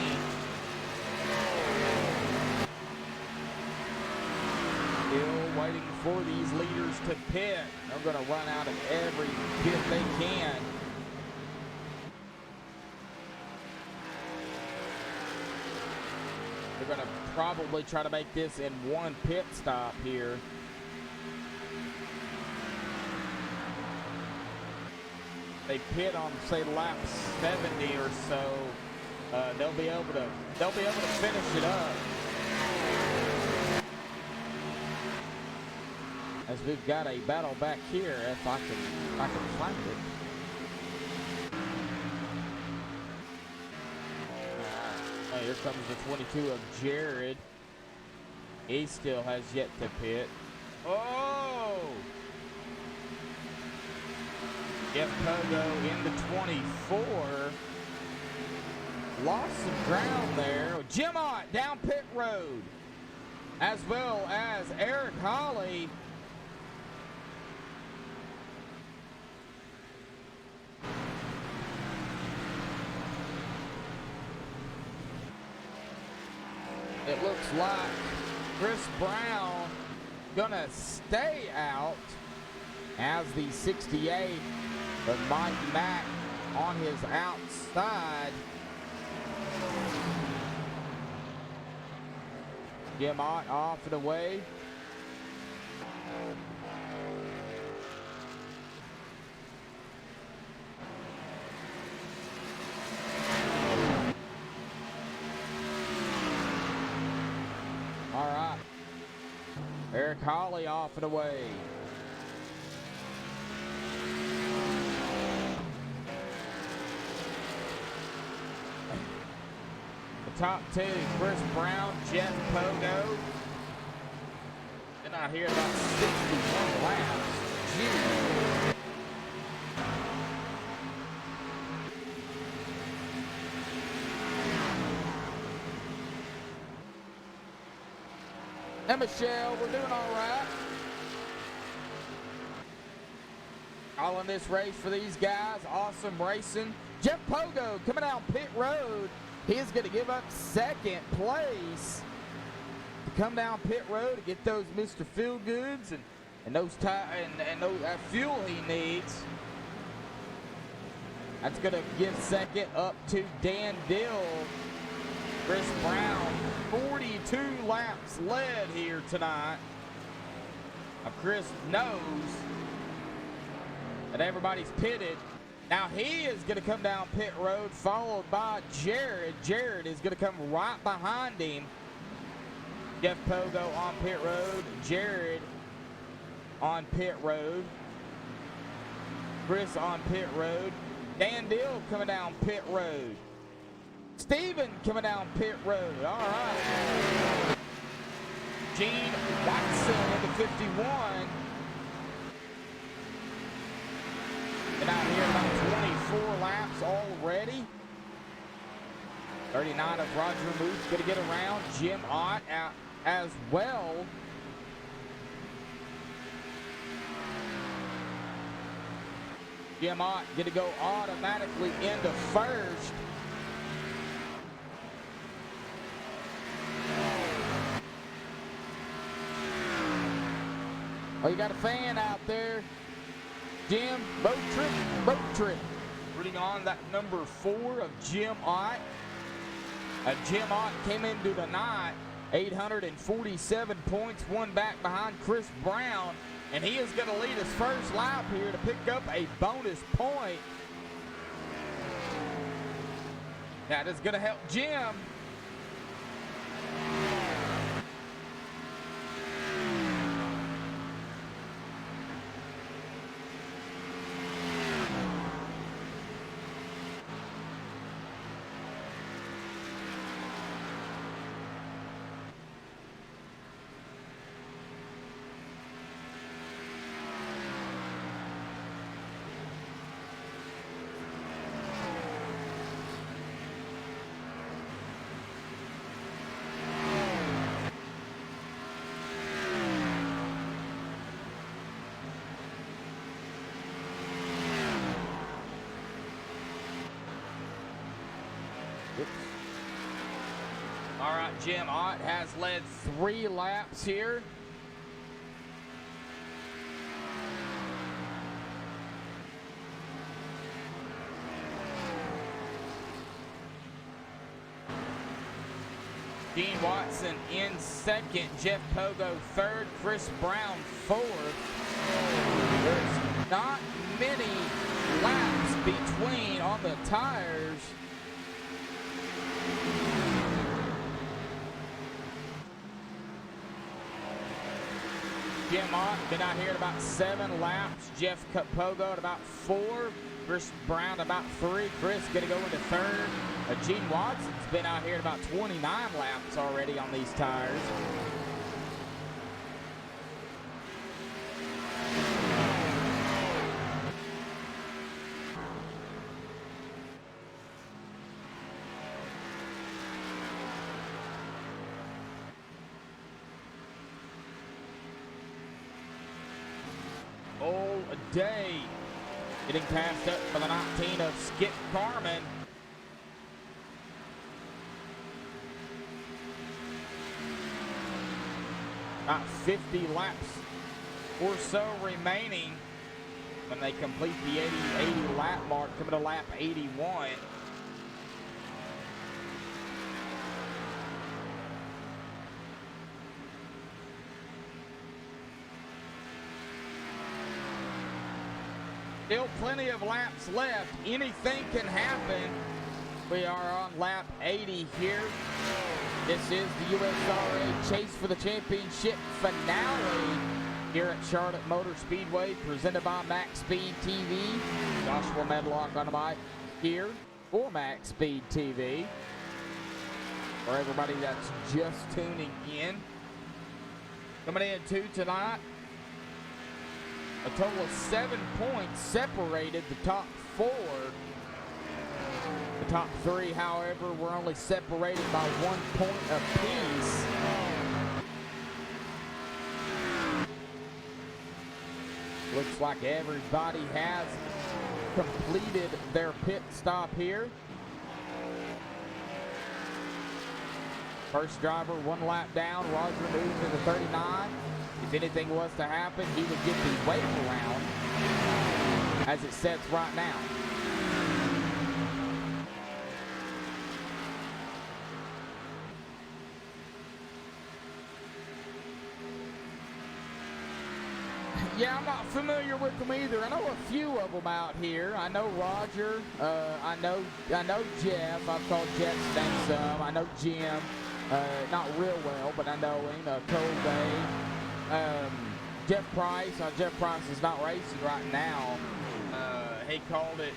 Speaker 4: Still waiting for these leaders to pit. They're going to run out of every pit they can. They're going to probably try to make this in one pit stop here. They pit on, say, lap 70 or so. They'll be able to finish it up. As we've got a battle back here, if I can find it. Oh, here comes the 22 of Jared. He still has yet to pit. Oh! Jeff Pogo in the 24. Lost some ground there. Jim Ott down pit road. As well as Eric Holly. It looks like Chris Brown gonna stay out as the 68. But Mike Mack on his outside. Jim Ott off and away. All right. Eric Holly off and away. Top two, Chris Brown, Jeff Pogo. Been out here about 61 laps. Jeez. And Michelle, we're doing all right. Calling this race for these guys. Awesome racing. Jeff Pogo coming down pit road. He's going to give up second place to come down pit road to get those Mr. Feelgoods and those that fuel he needs. That's going to give second up to Dan Dill. Chris Brown, 42 laps led here tonight. Now Chris knows that everybody's pitted. Now he is going to come down pit road, followed by Jared. Jared is going to come right behind him. Jeff Pogo on pit road. Jared on pit road. Chris on pit road. Dan Dill coming down pit road. Steven coming down pit road. All right. Gene Watson in the 51. Been out here about 24 laps already. 39 of Roger Moose going to get around. Jim Ott out as well. Jim Ott going to go automatically into first. Oh, you got a fan out there. Jim, boat trip. Putting on that number 4 of Jim Ott. Jim Ott came into the night 847 points, one back behind Chris Brown. And he is going to lead his first lap here to pick up a bonus point. That is going to help Jim. All right, Jim Ott has led 3 laps here. Gene Watson in second, Jeff Pogo third, Chris Brown fourth. There's not many laps between on the tires. Jim Ott been out here at about 7 laps. Jeff Pogo at about 4. Chris Brown about 3. Chris gonna go into third. Gene Watson's been out here at about 29 laps already on these tires. All day getting passed up for the 19 of Skip Carmen. About 50 laps or so remaining when they complete the 80 lap mark, coming to lap 81. Still plenty of laps left. Anything can happen. We are on lap 80 here. This is the USRA Chase for the Championship finale here at Charlotte Motor Speedway, presented by MaxSpeedTV. Joshua Medlock on the mic here for MaxSpeedTV. For everybody that's just tuning in. Coming into tonight, a total of 7 points separated the top 4. The top 3, however, were only separated by 1 point apiece. Looks like everybody has completed their pit stop here. First driver 1 lap down. Roger moves into 39. If anything was to happen, he would get the wave around as it sets right now. Yeah, I'm not familiar with them either. I know a few of them out here. I know Roger. I know Jeff. I've called Jeff's name some. I know Jim. Not real well, but I know him. Colby. Jeff Price. Jeff Price is not racing right now. He called it.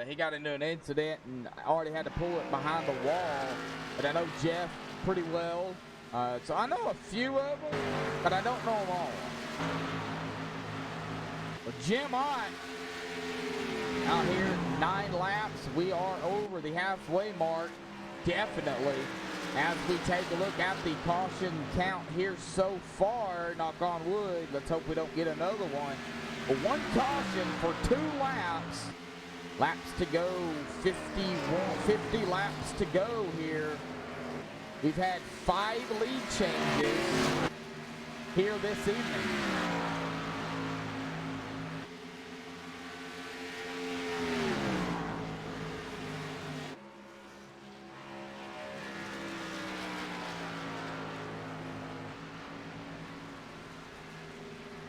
Speaker 4: He got into an incident and already had to pull it behind the wall. But I know Jeff pretty well. So I know a few of them, but I don't know them all. Well, Jim Ott out here 9 laps. We are over the halfway mark, definitely. As we take a look at the caution count here so far, knock on wood, let's hope we don't get another one. But 1 caution for 2 laps. Laps to go, 50 laps to go here. We've had 5 lead changes here this evening.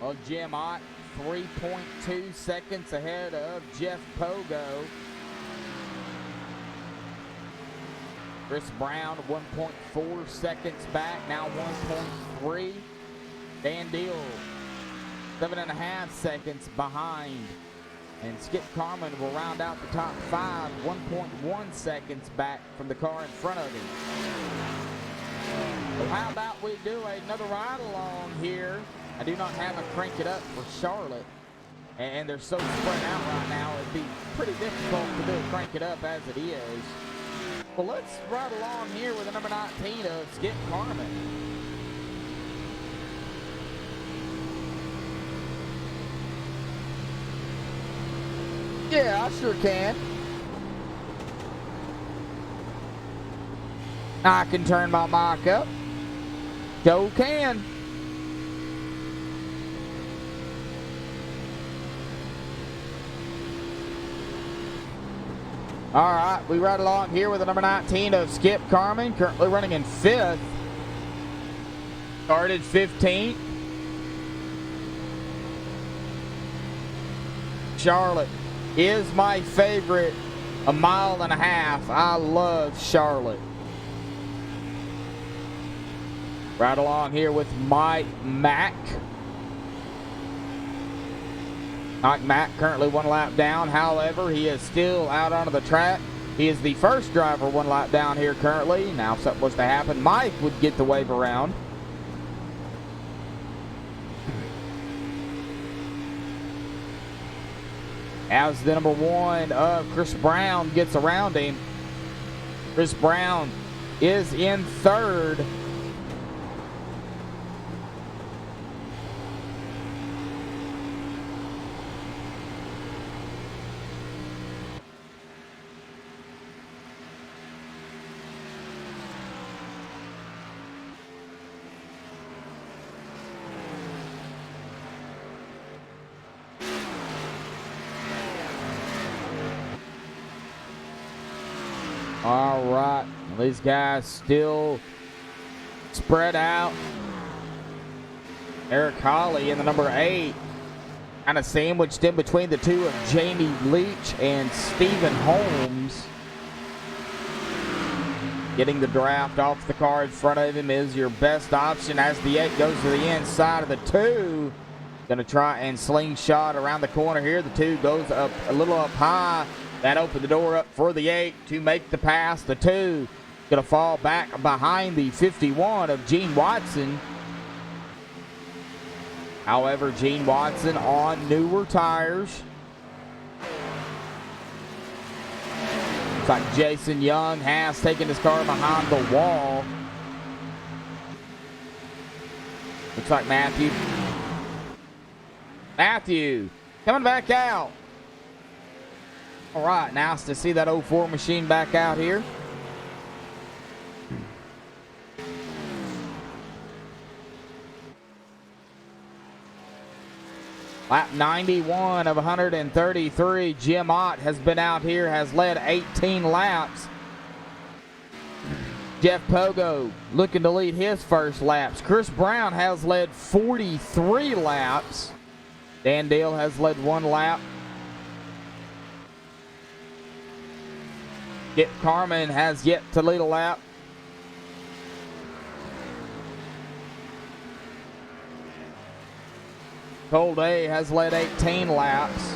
Speaker 4: Well, Jim Ott, 3.2 seconds ahead of Jeff Pogo. Chris Brown, 1.4 seconds back, now 1.3. Dan Deal, 7.5 seconds behind. And Skip Carman will round out the top 5, 1.1 seconds back from the car in front of him. Well, how about we do another ride along here? I do not have a crank it up for Charlotte, and they're so spread out right now, it'd be pretty difficult to do a crank it up as it is. Well, let's ride along here with the number 19 of Skip Carman.
Speaker 1: Yeah, I sure can.
Speaker 4: I can turn my mic up. Joe can. All right, we ride along here with the number 19 of Skip Carman, currently running in 5th. Started 15th. Charlotte is my favorite, 1.5 miles. I love Charlotte. Right along here with Mike Mack. Mike Mack currently 1 lap down. However, he is still out onto the track. He is the first driver 1 lap down here currently. Now, if something was to happen, Mike would get the wave around. As the number 1 of Chris Brown gets around him. Chris Brown is in 3rd. All right, these guys still spread out. Eric Hawley in the number 8, kind of sandwiched in between the two of Jamie Leach and Stephen Holmes. Getting the draft off the car in front of him is your best option as the 8 goes to the inside of the 2. Going to try and slingshot around the corner here. The 2 goes up a little up high. That opened the door up for the 8 to make the pass. The 2 going to fall back behind the 51 of Gene Watson. However, Gene Watson on newer tires. Looks like Jason Young has taken his car behind the wall. Looks like Matthew coming back out. All right, nice to see that 04 machine back out here. Lap 91 of 133. Jim Ott has been out here, has led 18 laps. Jeff Pogo looking to lead his first laps. Chris Brown has led 43 laps. Dan Dale has led 1 lap. Skip Carman has yet to lead a lap. Cole Day has led 18 laps.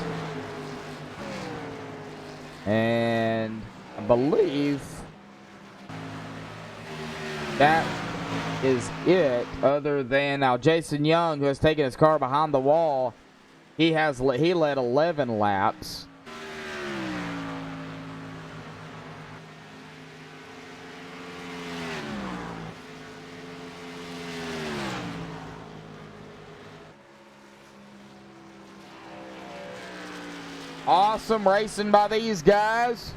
Speaker 4: And I believe that is it, other than now Jason Young, who has taken his car behind the wall. He led 11 laps. Awesome racing by these guys.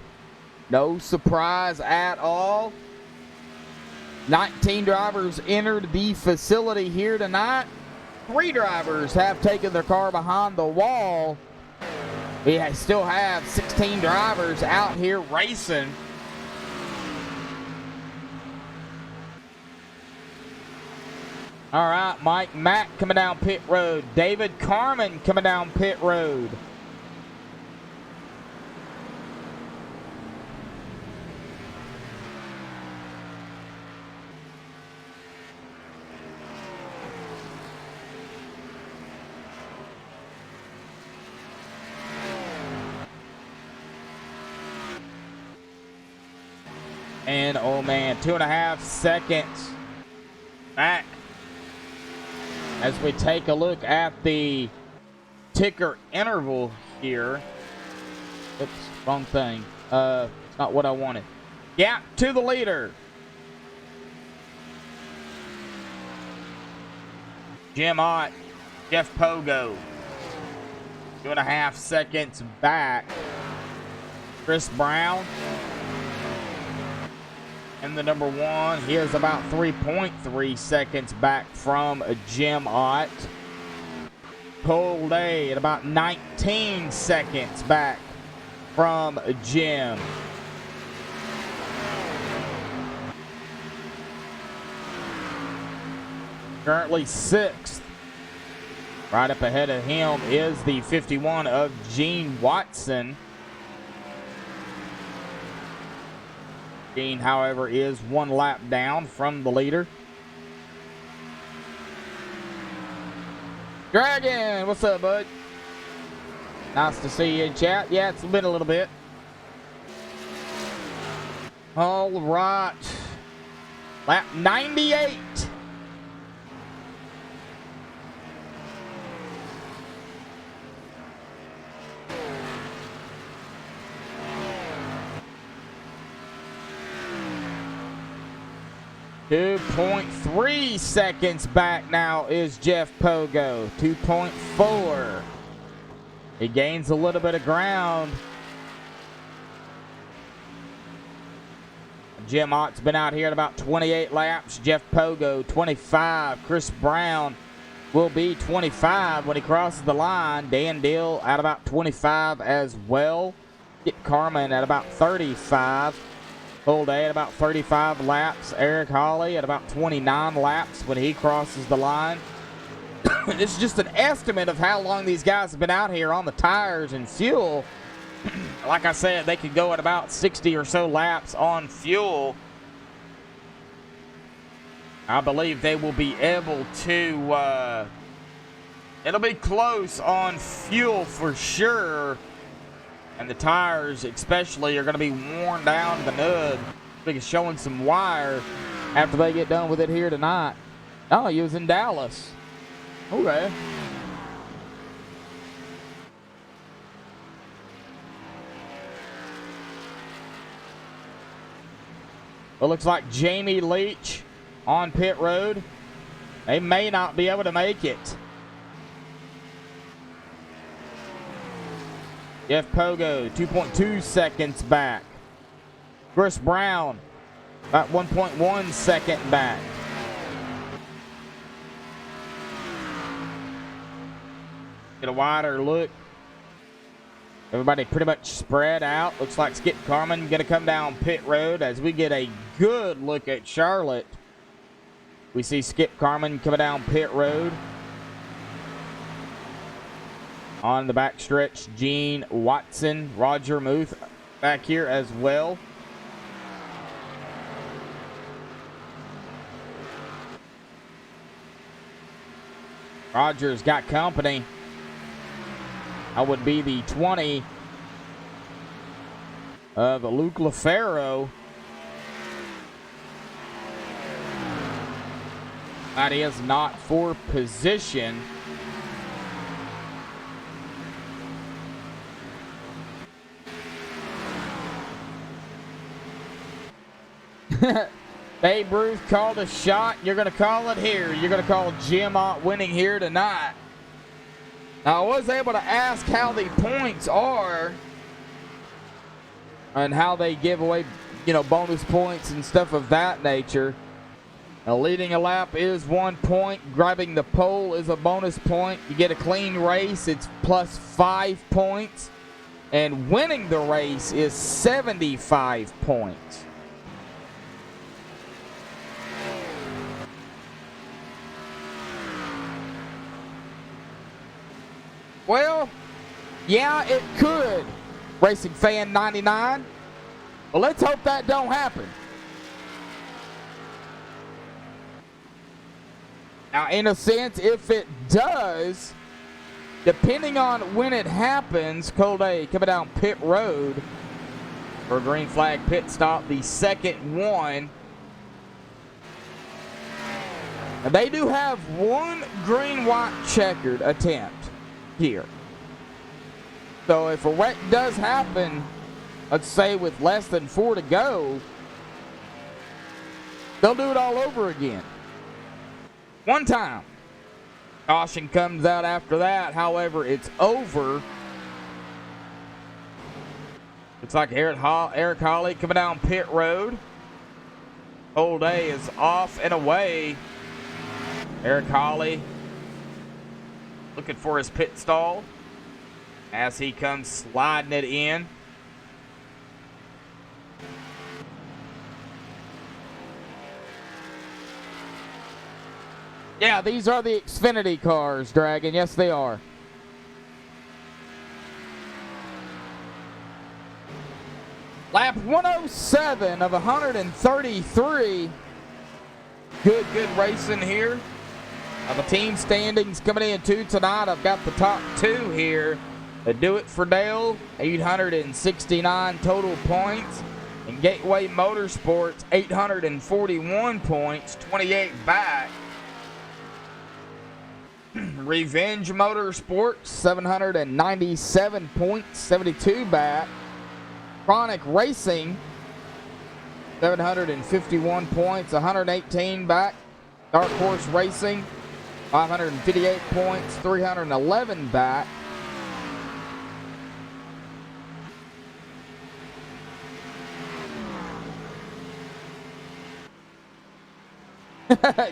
Speaker 4: No surprise at all. 19 drivers entered the facility here tonight. 3 drivers have taken their car behind the wall. We still have 16 drivers out here racing. All right, Mike Mack coming down pit road. David Carmen coming down pit road. And, oh man, 2.5 seconds back as we take a look at the ticker interval here. Oops, wrong thing. It's not what I wanted. Gap to the leader. Jim Ott, Jeff Pogo. 2.5 seconds back. Chris Brown. And the number one, he is about 3.3 seconds back from Jim Ott. Cole Day at about 19 seconds back from Jim. Currently 6th. Right up ahead of him is the 51 of Gene Watson. Gene, however, is 1 lap down from the leader. Dragon, what's up, bud? Nice to see you in chat. Yeah, it's been a little bit. All right. Lap 98. .3 seconds back now is Jeff Pogo. 2.4. He gains a little bit of ground. Jim Ott's been out here at about 28 laps. Jeff Pogo, 25. Chris Brown will be 25 when he crosses the line. Dan Dill at about 25 as well. Get Carmen at about 35. Full day at about 35 laps. Eric Hawley at about 29 laps when he crosses the line. This is just an estimate of how long these guys have been out here on the tires and fuel. Like I said, they could go at about 60 or so laps on fuel. I believe they will be able to, it'll be close on fuel for sure. And the tires especially are going to be worn down to the nub. They're showing some wire after they get done with it here tonight. Oh, he was in Dallas. Okay. Well, looks like Jamie Leach on pit road. They may not be able to make it. Jeff Pogo, 2.2 seconds back. Chris Brown, about 1.1 second back. Get a wider look. Everybody pretty much spread out. Looks like Skip Carmen going to come down pit road as we get a good look at Charlotte. We see Skip Carmen coming down pit road. On the backstretch, Gene Watson, Roger Muth back here as well. Roger's got company. That would be the 20 of Luke LaFaro. That is not for position. Babe Ruth called a shot. You're going to call it here. You're going to call Jim Ott winning here tonight. Now, I was able to ask how the points are and how they give away, bonus points and stuff of that nature. Now, leading a lap is 1 point. Grabbing the pole is a bonus point. You get a clean race, it's plus 5 points. And winning the race is 75 points.
Speaker 1: Well, yeah, it could, Racing Fan 99. Well, let's hope that don't happen. Now, in a sense, if it does, depending on when it happens, Cole Day coming down pit road for a green flag pit stop, the second one. And they do have one green-white checkered attempt here. So if a wreck does happen, let's say with less than 4 to go, they'll do it all over again. One time. Caution comes out after that. However, it's over. Looks like Eric Hawley coming down pit road. Whole day is off and away. Eric Hawley looking for his pit stall as he comes sliding it in. Yeah, these are the Xfinity cars, Dragon. Yes, they are. Lap 107 of 133. Good racing here. The team standings coming in tonight. I've got the top 2 here. Do It for Dale, 869 total points. And Gateway Motorsports, 841 points, 28 back. Revenge Motorsports, 797 points, 72 back. Chronic Racing, 751 points, 118 back. Dark Horse Racing, 558 points, 311 back.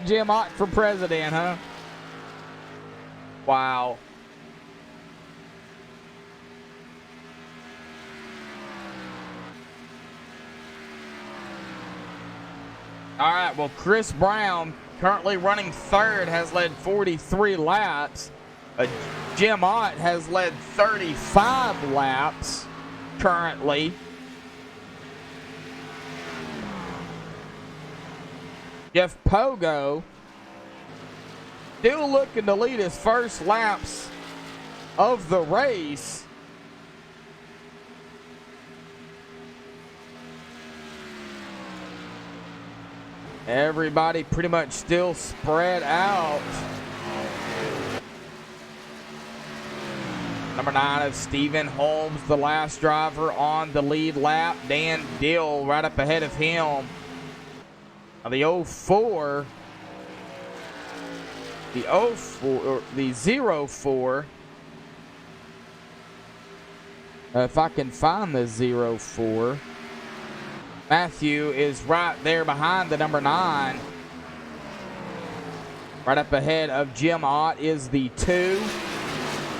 Speaker 1: Jim Ott for president, huh? Wow. All right, well, Chris Brown, currently running third, has led 43 laps. Jim Ott has led 35 laps currently. Jeff Pogo still looking to lead his first laps of the race. Everybody pretty much still spread out. Number 9 is Stephen Holmes, the last driver on the lead lap. Dan Dill right up ahead of him. Now the 04, the 04, if I can find the 04, Matthew is right there behind the number 9. Right up ahead of Jim Ott is the 2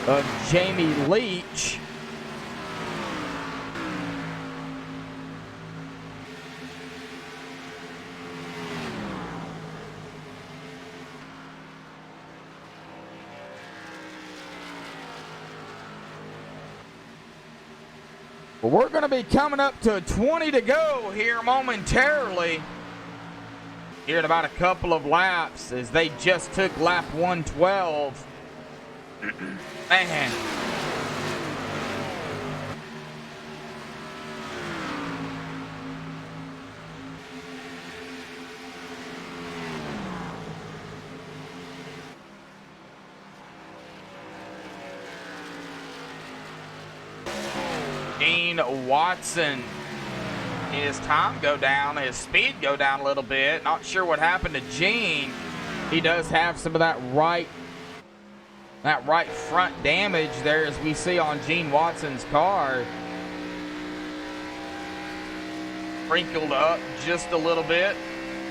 Speaker 1: of Jamie Leach. Well, we're going to be coming up to 20 to go here momentarily. Here in about a couple of laps as they just took lap 112. Man. Gene Watson, his time go down, his speed go down a little bit. Not sure what happened to Gene. He does have some of that right front damage there, as we see on Gene Watson's car. Sprinkled up just a little bit.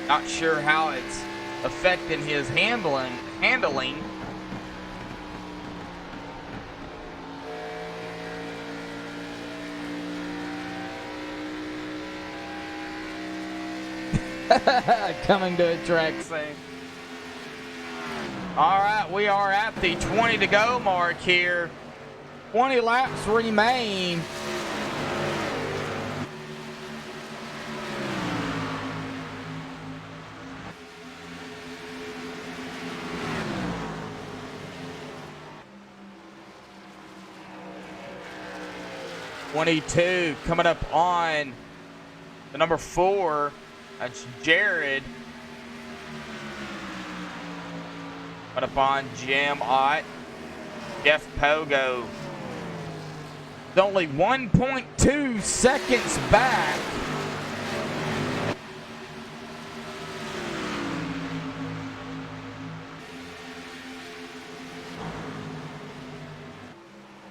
Speaker 1: Not sure how it's affecting his handling. Coming to a track scene. All right, we are at the 20 to go mark here 20 laps remain. '22 coming up on the number 4. That's Jared. Coming up on Jim Ott. Jeff Pogo. It's only 1.2 seconds back.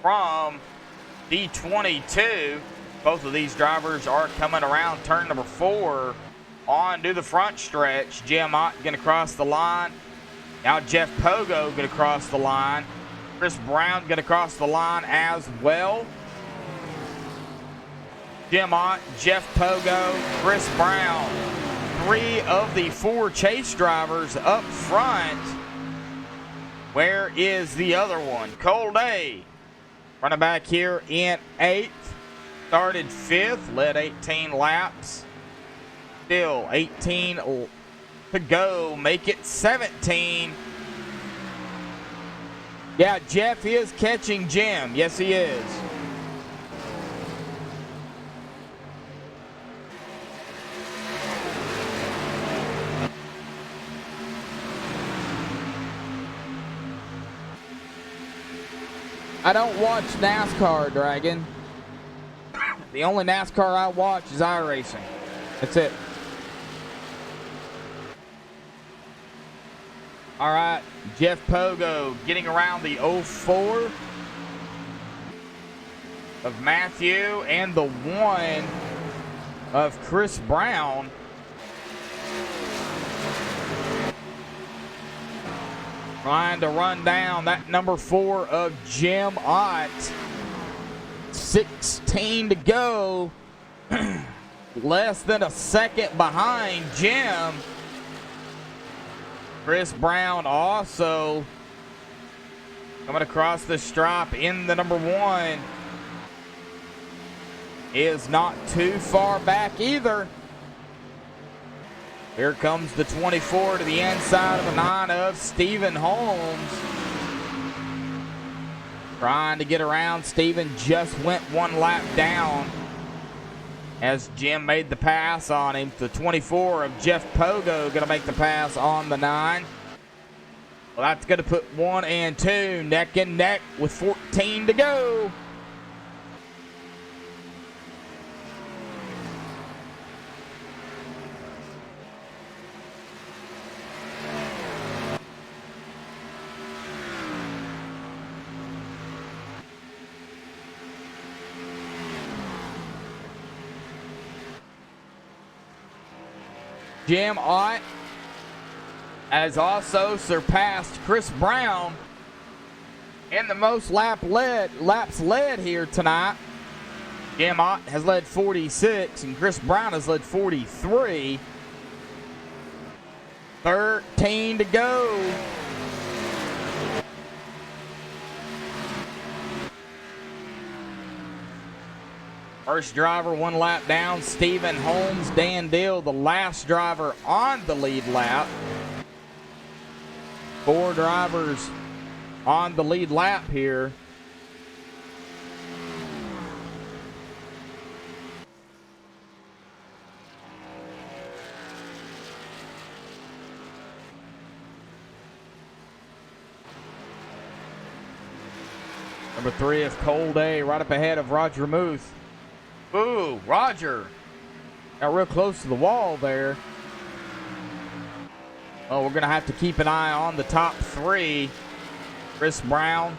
Speaker 1: From D22, both of these drivers are coming around turn number 4 on to the front stretch. Jim Ott going to cross the line. Now Jeff Pogo going to cross the line. Chris Brown going to cross the line as well. Jim Ott, Jeff Pogo, Chris Brown. 3 of the 4 chase drivers up front. Where is the other one? Cole Day. Running back here in 8th. Started 5th. Led 18 laps. Still 18 to go. Make it 17. Yeah, Jeff is catching Jim. Yes, he is. I don't watch NASCAR, Dragon. The only NASCAR I watch is iRacing. That's it. All right, Jeff Pogo getting around the 04 of Matthew and the 1 of Chris Brown. Trying to run down that number 4 of Jim Ott. 16 to go. Less than a second behind Jim. Chris Brown also coming across the stripe in the number 1. Is not too far back either. Here comes the 24 to the inside of the 9 of Stephen Holmes. Trying to get around. Stephen just went 1 lap down as Jim made the pass on him. The 24 of Jeff Pogo going to make the pass on the 9. Well, that's going to put 1 and 2 neck and neck with 14 to go. Jim Ott has also surpassed Chris Brown in the most laps led here tonight. Jim Ott has led 46 and Chris Brown has led 43. 13 to go. First driver 1 lap down, Stephen Holmes. Dan Dill, the last driver on the lead lap. 4 drivers on the lead lap here. Number 3 is Cole Day, right up ahead of Roger Muth. Ooh, Roger got real close to the wall there. Oh, we're going to have to keep an eye on the top 3. Chris Brown,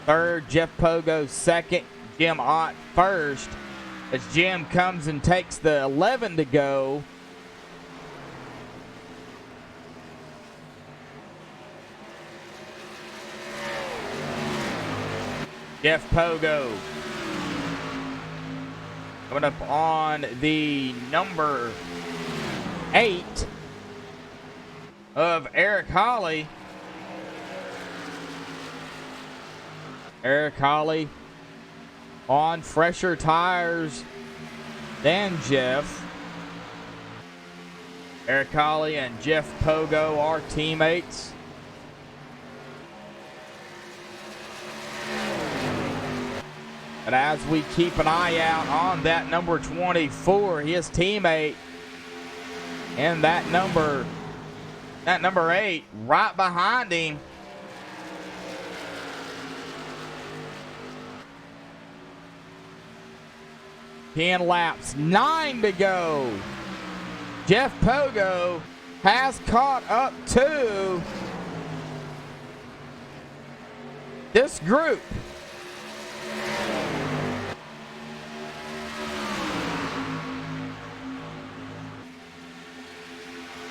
Speaker 1: 3rd. Jeff Pogo, 2nd. Jim Ott, 1st. As Jim comes and takes the 11 to go. Jeff Pogo coming up on the number 8 of Eric Holly. Eric Holly
Speaker 4: on fresher tires than Jeff. Eric Colley and Jeff Pogo are teammates. But as we keep an eye out on that number 24, his teammate, and that number 8 right behind him. Ten laps, 9 to go. Jeff Pogo has caught up to this group.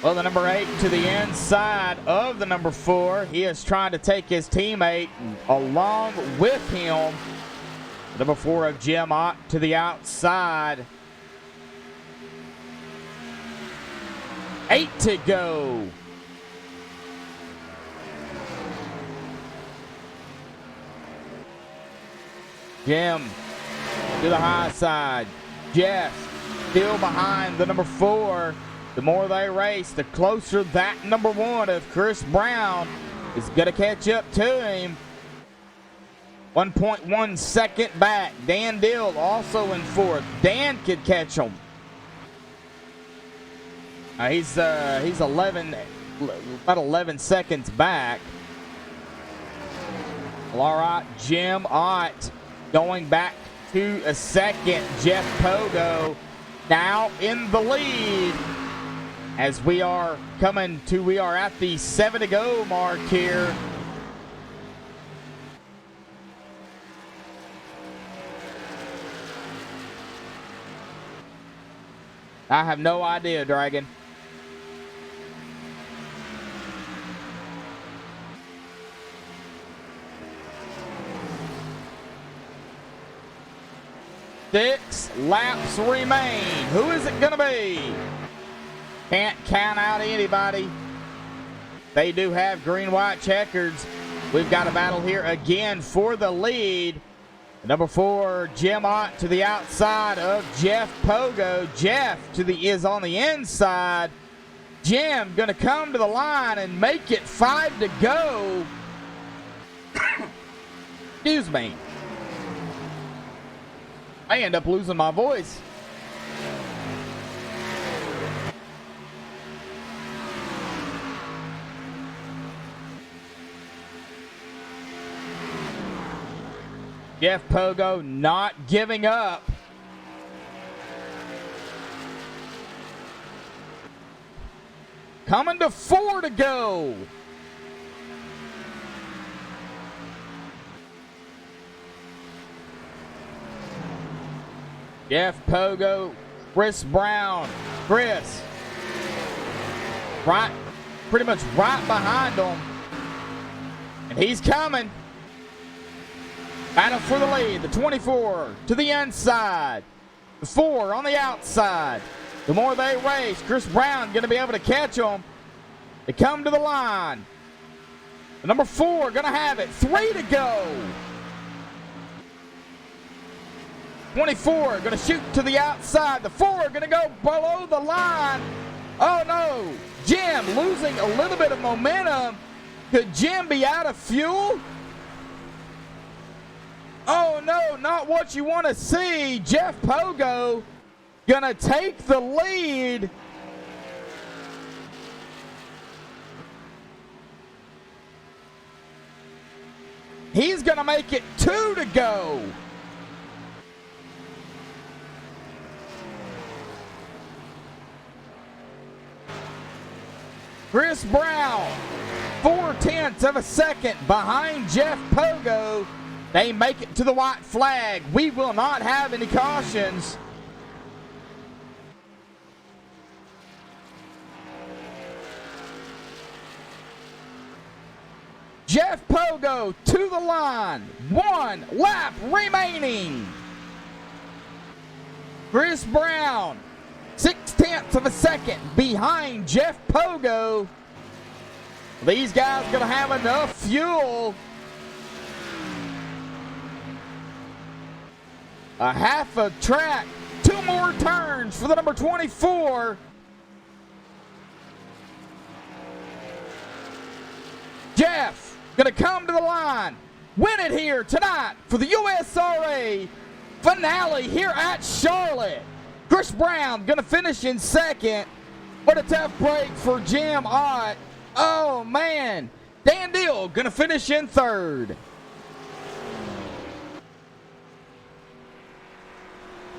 Speaker 4: Well, the number 8 to the inside of the number 4. He is trying to take his teammate along with him. Number 4 of Jim Ott to the outside. 8 to go. Jim to the high side. Jeff still behind the number 4. The more they race, the closer that number 1 of Chris Brown is going to catch up to him. 1.1 second back. Dan Dill also in 4th. Dan could catch him. He's 11, about 11 seconds back. Well, all right, Jim Ott going back to a second. Jeff Pogo now in the lead. As we are at the 7 to go mark here. I have no idea, Dragon. Six laps remain. Who is it going to be? Can't count out anybody. They do have green-white checkers. We've got a battle here again for the lead. Number 4, Jim Ott to the outside of Jeff Pogo. Jeff is on the inside. Jim going to come to the line and make it 5 to go. Excuse me. I end up losing my voice. Jeff Pogo not giving up. Coming to 4 to go. Jeff Pogo, Chris Brown. Chris, pretty much right behind him. And he's coming. Battle for the lead. The 24 to the inside. The 4 on the outside. The more they race, Chris Brown going to be able to catch them. They come to the line. The number 4 going to have it. 3 to go. 24 going to shoot to the outside. The 4 going to go below the line. Oh no. Jim losing a little bit of momentum. Could Jim be out of fuel? Oh no, not what you want to see. Jeff Pogo gonna take the lead. He's gonna make it 2 to go. Chris Brown, 0.4 of a second behind Jeff Pogo. They make it to the white flag. We will not have any cautions. Jeff Pogo to the line. 1 lap remaining. Chris Brown, 0.6 of a second behind Jeff Pogo. These guys going to have enough fuel.
Speaker 1: a half a track, 2 more turns for the number 24. Jeff gonna come to the line, win it here tonight for the USRA finale here at Charlotte. Chris Brown gonna finish in second. What a tough break for Jim Ott. Oh man, Dan Deal gonna finish in third.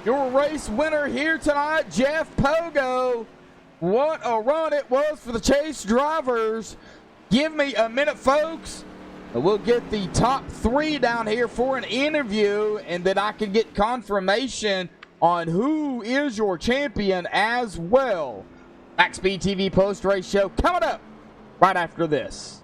Speaker 1: Your race winner here tonight, Jeff Pogo. What a run it was for the Chase drivers. Give me a minute, folks. We'll get the top 3 down here for an interview, and then I can get confirmation on who is your champion as well. MaxSpeedTV post-race show coming up right after this.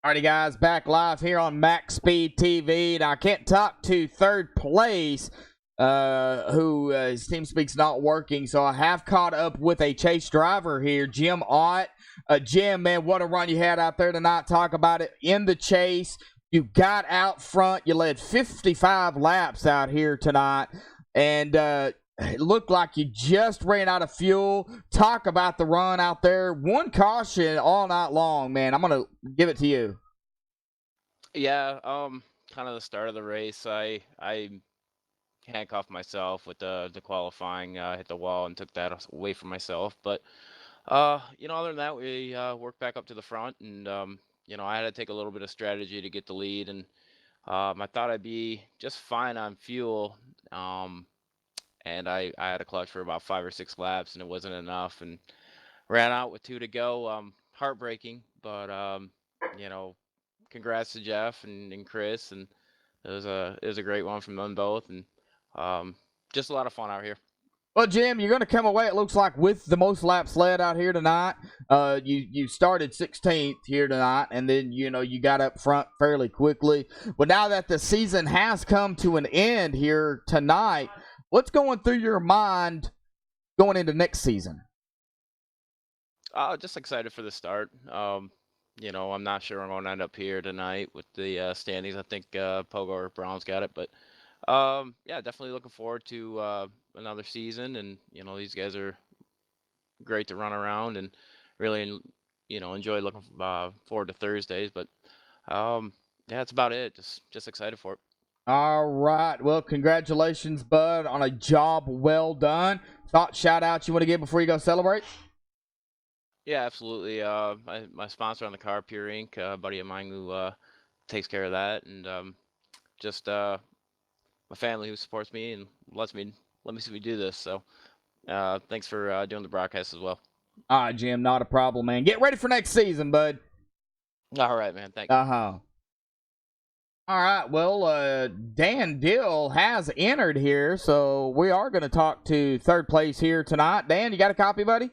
Speaker 1: Alrighty, guys, back live here on MaxSpeedTV. Now, I can't talk to third place, his team speak's not working, so I have caught up with a Chase driver here, Jim Ott. Jim, man, what a run you had out there tonight. Talk about it in the Chase. You got out front. You led 55 laps out here tonight, and it looked like you just ran out of fuel. Talk about the run out there. One caution all night long, man. I'm going to give it to you.
Speaker 5: Yeah, kind of the start of the race. I handcuffed myself with the qualifying, hit the wall and took that away from myself. But other than that, we worked back up to the front, and I had to take a little bit of strategy to get the lead, and I thought I'd be just fine on fuel. And I had a clutch for about 5 or 6 laps, and it wasn't enough, and ran out with 2 to go. Heartbreaking, but you know, congrats to Jeff and Chris, and it was a great one from them both, and um, just a lot of fun out here.
Speaker 1: Well, Jim, you're going to come away, it looks like, with the most laps led out here tonight. You started 16th here tonight, and then, you got up front fairly quickly. But now that the season has come to an end here tonight, what's going through your mind going into next season?
Speaker 5: Just excited for the start. I'm not sure I'm going to end up here tonight with the standings. I think Pogo or Brown's got it, but yeah, definitely looking forward to another season. And these guys are great to run around, and really, enjoy looking forward to Thursdays. But yeah, that's about it. Just excited for it.
Speaker 1: All right. Well, congratulations, bud, on a job well done. Thought shout out you want to give before you go celebrate?
Speaker 5: Yeah, absolutely. My sponsor on the car, Pure Ink, a buddy of mine who takes care of that, and just my family who supports me and let me see me do this. So thanks for doing the broadcast as well.
Speaker 1: All right, Jim, not a problem, man. Get ready for next season, bud.
Speaker 5: All right, man. Thank you.
Speaker 1: Uh-huh. All right, well, Dan Dill has entered here, so we are going to talk to third place here tonight. Dan, you got a copy, buddy?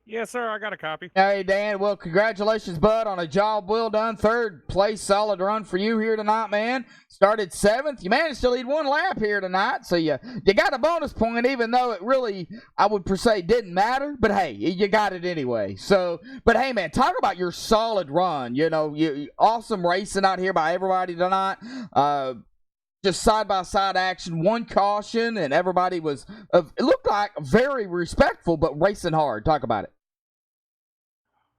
Speaker 6: Yes, sir. I got a copy.
Speaker 1: Hey, Dan. Well, congratulations, bud, on a job well done. Third place, solid run for you here tonight, man. Started 7th. You managed to lead 1 lap here tonight, so you got a bonus point, even though it really, I would per se, didn't matter. But, hey, you got it anyway. So, but, hey, man, talk about your solid run. You awesome racing out here by everybody tonight. Just side-by-side action, 1 caution, and everybody was, it looked like very respectful, but racing hard. Talk about it.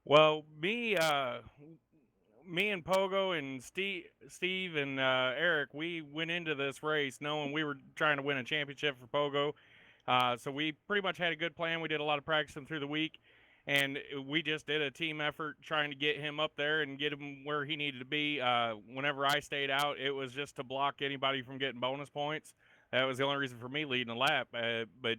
Speaker 6: Well, me and Pogo and Steve and Eric, we went into this race knowing we were trying to win a championship for Pogo. So we pretty much had a good plan. We did a lot of practicing through the week, and we just did a team effort trying to get him up there and get him where he needed to be. Whenever I stayed out, it was just to block anybody from getting bonus points. That was the only reason for me leading the lap. But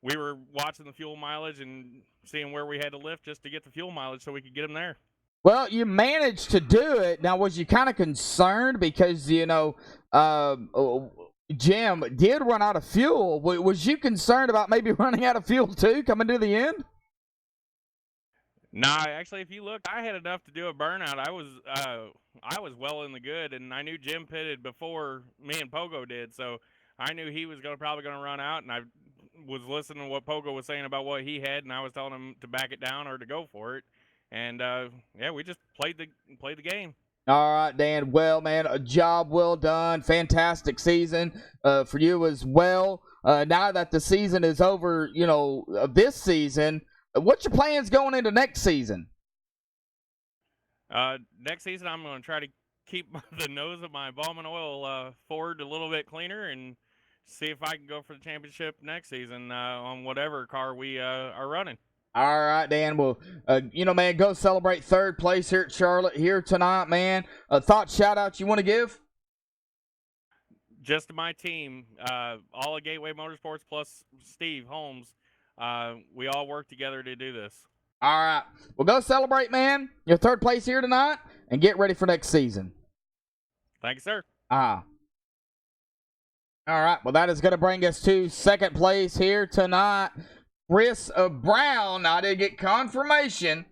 Speaker 6: we were watching the fuel mileage and seeing where we had to lift just to get the fuel mileage so we could get them there.
Speaker 1: Well, you managed to do it. Now, was you kind of concerned because, Jim did run out of fuel? Was you concerned about maybe running out of fuel too coming to the end?
Speaker 6: Nah, actually, if you look, I had enough to do a burnout. I was well in the good, and I knew Jim pitted before me and Pogo did, so I knew he was probably going to run out, and I was listening to what Pogo was saying about what he had, and I was telling him to back it down or to go for it. And yeah, we just played the game.
Speaker 1: All right, Dan. Well, man, a job well done. Fantastic season for you as well. Now that the season is over, this season, what's your plans going into next season?
Speaker 6: Next season, I'm going to try to keep the nose of my Ballman oil Ford a little bit cleaner and see if I can go for the championship next season on whatever car we are running.
Speaker 1: All right, Dan. Well, man, go celebrate third place here at Charlotte here tonight, man. Thought shout-out you want to give?
Speaker 6: Just to my team, all of Gateway Motorsports plus Steve Holmes. We all work together to do this.
Speaker 1: All right. Well, go celebrate, man. Your third place here tonight, and get ready for next season.
Speaker 6: Thank you, sir.
Speaker 1: All right. Well, that is going to bring us to second place here tonight. Chris Brown. I did get confirmation.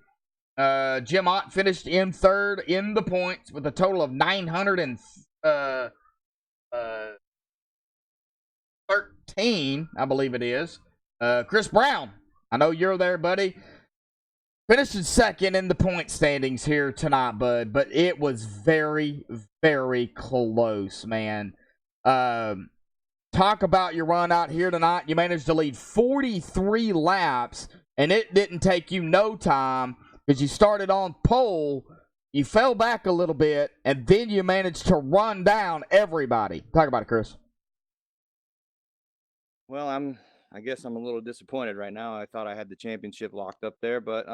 Speaker 1: Jim Ott finished in third in the points with a total of 913, I believe it is. Chris Brown, I know you're there, buddy. Finishing second in the point standings here tonight, bud. But it was very, very close, man. Talk about your run out here tonight. You managed to lead 43 laps, and it didn't take you no time because you started on pole, you fell back a little bit, and then you managed to run down everybody. Talk about it, Chris.
Speaker 3: Well, I guess I'm a little disappointed right now. I thought I had the championship locked up there, but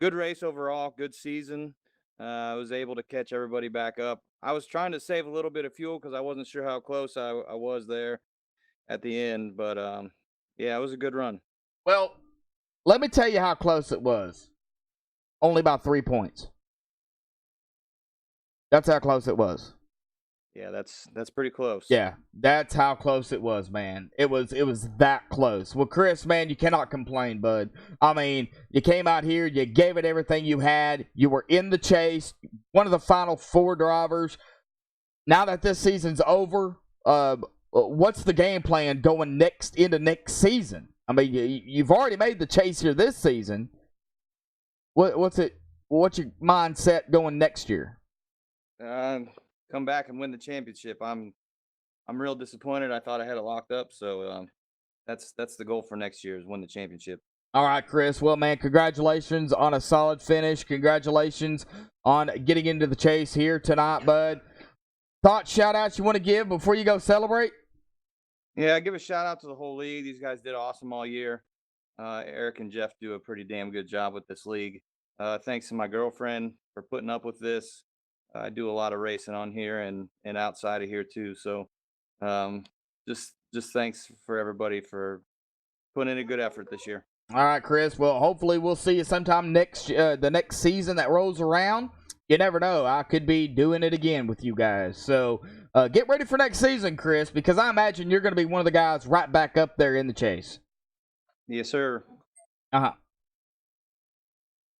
Speaker 3: good race overall, good season. I was able to catch everybody back up. I was trying to save a little bit of fuel because I wasn't sure how close I was there at the end, but yeah, it was a good run.
Speaker 1: Well, let me tell you how close it was. Only about 3 points. That's how close it was.
Speaker 3: Yeah, that's pretty close.
Speaker 1: Yeah, that's how close it was, man. It was that close. Well, Chris, man, you cannot complain, bud. I mean, you came out here, you gave it everything you had. You were in the chase, one of the final 4 drivers. Now that this season's over, what's the game plan going into next season? I mean, you've already made the chase here this season. What's your mindset going next year?
Speaker 3: Come back and win the championship. I'm real disappointed. I thought I had it locked up, so that's the goal for next year is win the championship.
Speaker 1: All right, Chris. Well, man, congratulations on a solid finish. Congratulations on getting into the chase here tonight, bud. Thoughts, shout-outs you want to give before you go celebrate?
Speaker 3: Yeah, give a shout-out to the whole league. These guys did awesome all year. Eric and Jeff do a pretty damn good job with this league. Thanks to my girlfriend for putting up with this. I do a lot of racing on here and outside of here too. So just thanks for everybody for putting in a good effort this year.
Speaker 1: All right, Chris. Well, hopefully we'll see you sometime the next season that rolls around. You never know. I could be doing it again with you guys. So get ready for next season, Chris, because I imagine you're going to be one of the guys right back up there in the chase.
Speaker 3: Yes, sir.
Speaker 1: Uh-huh.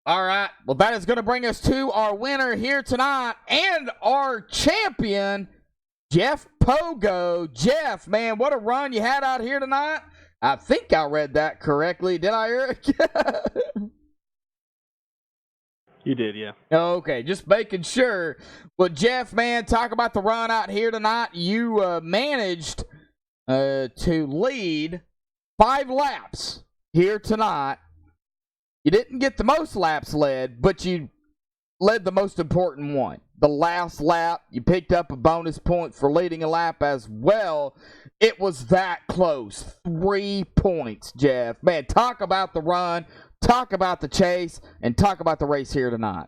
Speaker 1: All right. Well, that is going to bring us to our winner here tonight and our champion, Jeff Pogo. Jeff, man, what a run you had out here tonight. I think I read that correctly. Did I, Eric?
Speaker 7: You did, yeah.
Speaker 1: Okay, just making sure. Well, Jeff, man, talk about the run out here tonight. You managed to lead 5 laps here tonight. You didn't get the most laps led, but you led the most important one. The last lap, you picked up a bonus point for leading a lap as well. It was that close. 3 points, Jeff. Man, talk about the run, talk about the chase, and talk about the race here tonight.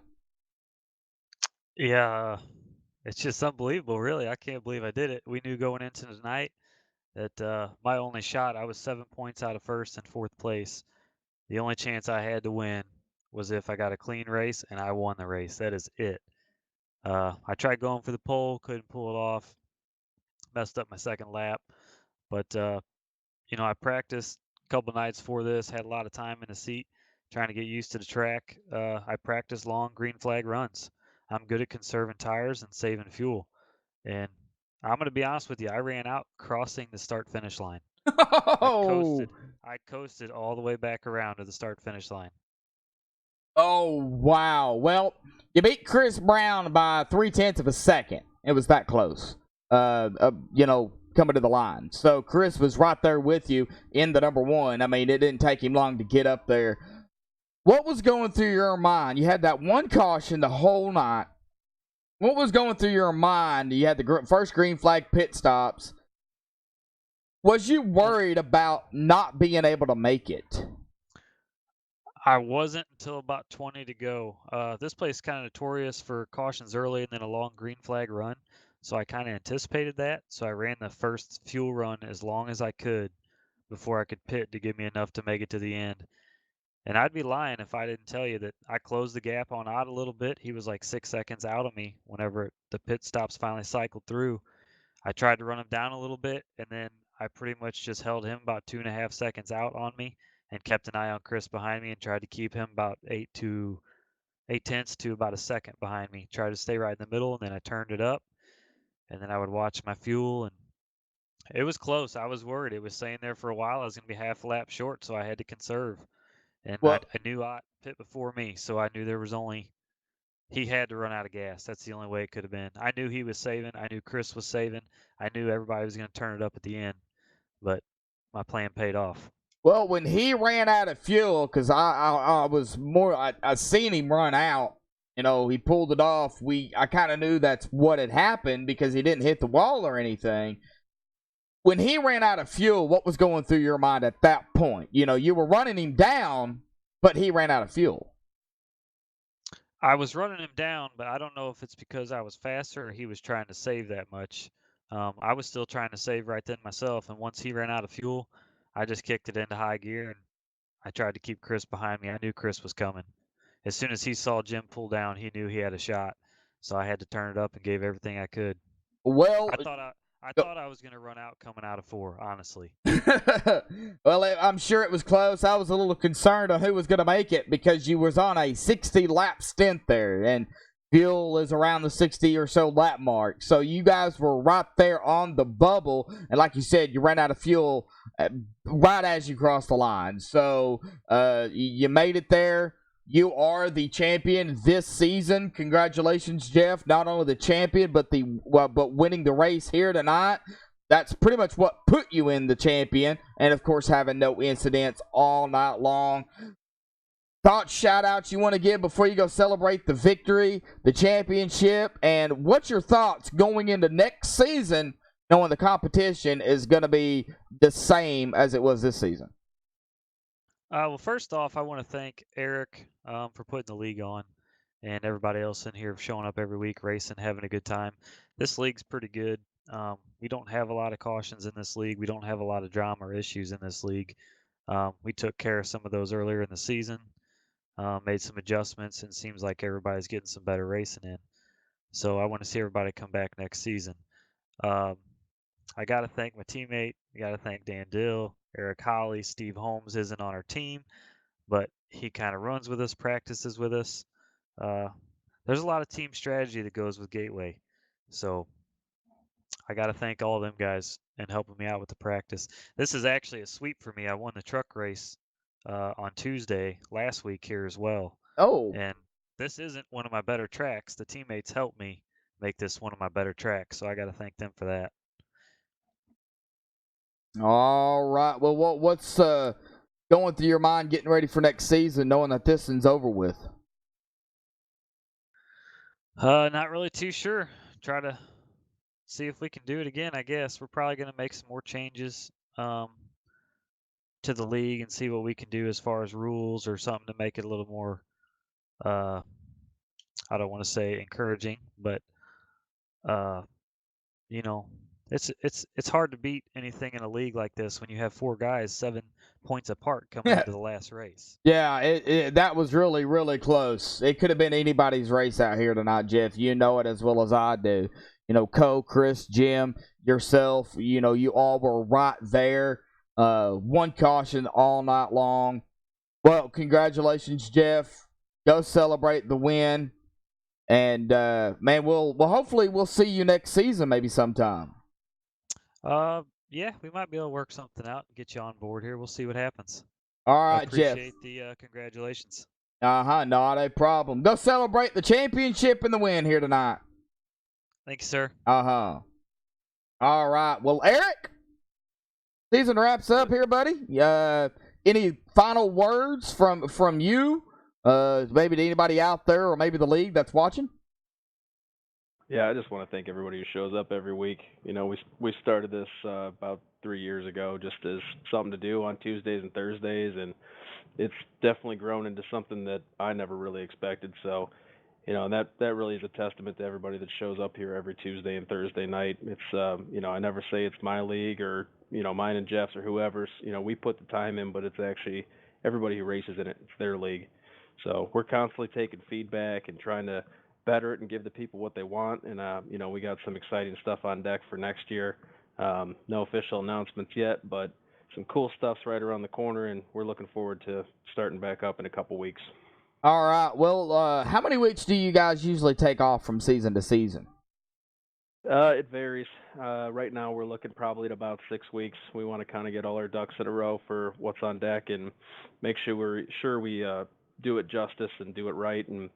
Speaker 7: Yeah, it's just unbelievable, really. I can't believe I did it. We knew going into tonight that my only shot, I was 7 points out of first and 4th place. The only chance I had to win was if I got a clean race, and I won the race. That is it. I tried going for the pole, couldn't pull it off. Messed up my second lap. But, you know, I practiced a couple nights for this, had a lot of time in the seat, trying to get used to the track. I practiced long green flag runs. I'm good at conserving tires and saving fuel. And I'm going to be honest with you, I ran out crossing the start-finish line. I coasted all the way back around to the start-finish line.
Speaker 1: Oh, wow. Well, you beat Chris Brown by 0.3 of a second. It was that close, you know, coming to the line. So Chris was right there with you in the number 1. I mean, it didn't take him long to get up there. What was going through your mind? You had that one caution the whole night. What was going through your mind? You had the first green flag pit stops. Was you worried about not being able to make it?
Speaker 7: I wasn't until about 20 to go. This place is kind of notorious for cautions early and then a long green flag run. So I kind of anticipated that. So I ran the first fuel run as long as I could before I could pit to give me enough to make it to the end. And I'd be lying if I didn't tell you that I closed the gap on Ott a little bit. He was like 6 seconds out of me whenever the pit stops finally cycled through. I tried to run him down a little bit, and then I pretty much just held him about 2.5 seconds out on me and kept an eye on Chris behind me and tried to keep him about 8/10 to about a second behind me. Tried to stay right in the middle, and then I turned it up, and then I would watch my fuel, and it was close. I was worried. It was saying there for a while I was going to be half a lap short, so I had to conserve. And I knew Ott pit before me, so I knew there was only he had to run out of gas. That's the only way it could have been. I knew he was saving. I knew Chris was saving. I knew everybody was going to turn it up at the end, but my plan paid off.
Speaker 1: Well, when he ran out of fuel, because I was more, I seen him run out. You know, he pulled it off. I kind of knew that's what had happened because he didn't hit the wall or anything. When he ran out of fuel, what was going through your mind at that point? You know, you were running him down, but he ran out of fuel.
Speaker 7: I was running him down, but I don't know if it's because I was faster or he was trying to save that much. I was still trying to save right then myself, and once he ran out of fuel, I just kicked it into high gear and I tried to keep Chris behind me. I knew Chris was coming. As soon as he saw Jim pull down, he knew he had a shot. So I had to turn it up and gave everything I could.
Speaker 1: Well,
Speaker 7: I thought I was going to run out coming out of 4, honestly.
Speaker 1: well, I'm sure it was close. I was a little concerned on who was going to make it because you was on a 60-lap stint there, and fuel is around the 60 or so lap mark. So you guys were right there on the bubble, and like you said, you ran out of fuel right as you crossed the line. So you made it there. You are the champion this season. Congratulations, Jeff. Not only the champion, but winning the race here tonight. That's pretty much what put you in the champion. And, of course, having no incidents all night long. Thoughts, shout-outs you want to give before you go celebrate the victory, the championship, and what's your thoughts going into next season, knowing the competition is going to be the same as it was this season?
Speaker 7: Well, first off, I want to thank Eric for putting the league on, and everybody else in here showing up every week, racing, having a good time. This league's pretty good. We don't have a lot of cautions in this league. We don't have a lot of drama or issues in this league. We took care of some of those earlier in the season, made some adjustments, and it seems like everybody's getting some better racing in. So I want to see everybody come back next season. I got to thank my teammate. I got to thank Dan Dill, Eric Holly. Steve Holmes isn't on our team, but he kind of runs with us, practices with us. There's a lot of team strategy that goes with Gateway. So I got to thank all of them guys and helping me out with the practice. This is actually a sweep for me. I won the truck race on Tuesday last week here as well.
Speaker 1: Oh.
Speaker 7: And this isn't one of my better tracks. The teammates helped me make this one of my better tracks, so I got to thank them for that.
Speaker 1: All right. Well, what's going through your mind getting ready for next season, knowing that this one's over with?
Speaker 7: Not really too sure. Try to see if we can do it again, I guess. We're probably going to make some more changes to the league and see what we can do as far as rules or something to make it a little more, I don't want to say encouraging, but, you know, it's hard to beat anything in a league like this when you have 4 guys 7 points apart coming into the last race.
Speaker 1: Yeah, that was really, really close. It could have been anybody's race out here tonight, Jeff. You know it as well as I do. You know, Chris, Jim, yourself, you know, you all were right there. One caution all night long. Well, congratulations, Jeff. Go celebrate the win. And, man, we'll hopefully we'll see you next season maybe sometime.
Speaker 7: Yeah, we might be able to work something out and get you on board here. We'll see what happens.
Speaker 1: All right, Jeff.
Speaker 7: Appreciate the congratulations.
Speaker 1: Not a problem. Go celebrate the championship and the win here tonight.
Speaker 7: Thank you, sir.
Speaker 1: All right. Well, Eric, season wraps up here, buddy. Any final words from you? Maybe to anybody out there or maybe the league that's watching?
Speaker 8: Yeah, I just want to thank everybody who shows up every week. You know, we started this about 3 years ago just as something to do on Tuesdays and Thursdays, and it's definitely grown into something that I never really expected. So, you know, that really is a testament to everybody that shows up here every Tuesday and Thursday night. It's, you know, I never say it's my league or, you know, mine and Jeff's or whoever's. You know, we put the time in, but it's actually everybody who races in it. It's their league. So we're constantly taking feedback and trying to better it and give the people what they want. And, you know, we got some exciting stuff on deck for next year. No official announcements yet, but some cool stuff's right around the corner, and we're looking forward to starting back up in a couple weeks.
Speaker 1: All right. Well, how many weeks do you guys usually take off from season to season?
Speaker 8: It varies. Right now we're looking probably at about 6 weeks. We want to kind of get all our ducks in a row for what's on deck and make sure we do it justice and do it right, and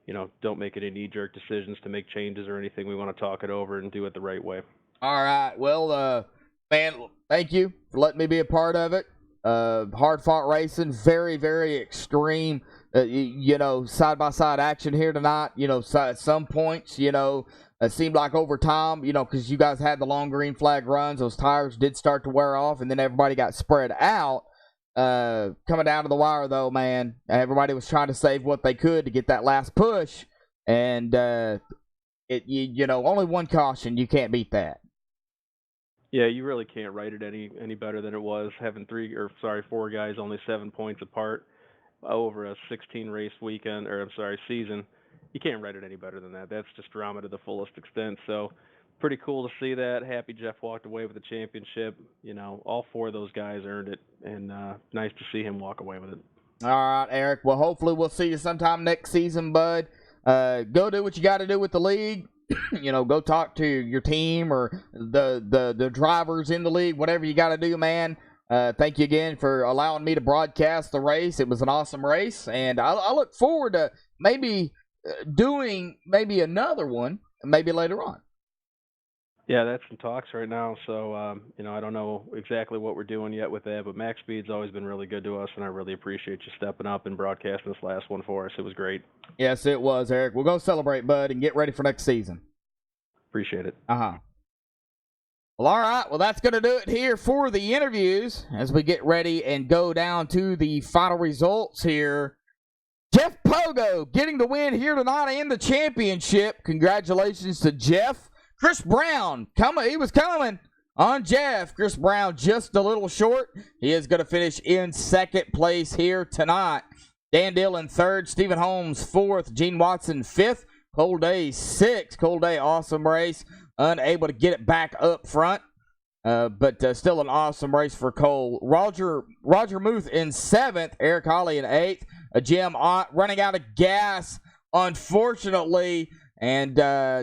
Speaker 8: you know, don't make any knee-jerk decisions to make changes or anything. We want to talk it over and do it the right way. All
Speaker 1: right. Well, man, thank you for letting me be a part of it. Hard-fought racing, very, very extreme, you know, side-by-side action here tonight. You know, at some points, you know, it seemed like over time, you know, because you guys had the long green flag runs, those tires did start to wear off, and then everybody got spread out. coming down to the wire, though, man. Everybody was trying to save what they could to get that last push, and you know, only one caution. You can't beat that.
Speaker 8: Yeah, you really can't write it any better than it was, having four guys only 7 points apart over a 16 race weekend, season. You can't write it any better than that. That's just drama to the fullest extent. So pretty cool to see that. Happy Jeff walked away with the championship. You know, all four of those guys earned it, and nice to see him walk away with it.
Speaker 1: All right, Eric. Well, hopefully we'll see you sometime next season, bud. Go do what you got to do with the league. You know, go talk to your team or the drivers in the league, whatever you got to do, man. Thank you again for allowing me to broadcast the race. It was an awesome race, and I look forward to maybe doing another one, maybe later on.
Speaker 8: Yeah, that's in talks right now. So, you know, I don't know exactly what we're doing yet with that, but MaxSpeed's always been really good to us, and I really appreciate you stepping up and broadcasting this last one for us. It was great.
Speaker 1: Yes, it was, Eric. We'll go celebrate, bud, and get ready for next season.
Speaker 8: Appreciate it.
Speaker 1: Well, all right. Well, that's going to do it here for the interviews as we get ready and go down to the final results here. Jeff Pogo getting the win here tonight in the championship. Congratulations to Jeff. Chris Brown, he was coming on Jeff. Chris Brown just a little short. He is going to finish in second place here tonight. Dan Dillon third, Stephen Holmes fourth, Gene Watson fifth, Cole Day sixth. Cole Day, awesome race. Unable to get it back up front, but still an awesome race for Cole. Roger Muth in seventh, Eric Holly in eighth. Jim Ott running out of gas, unfortunately, and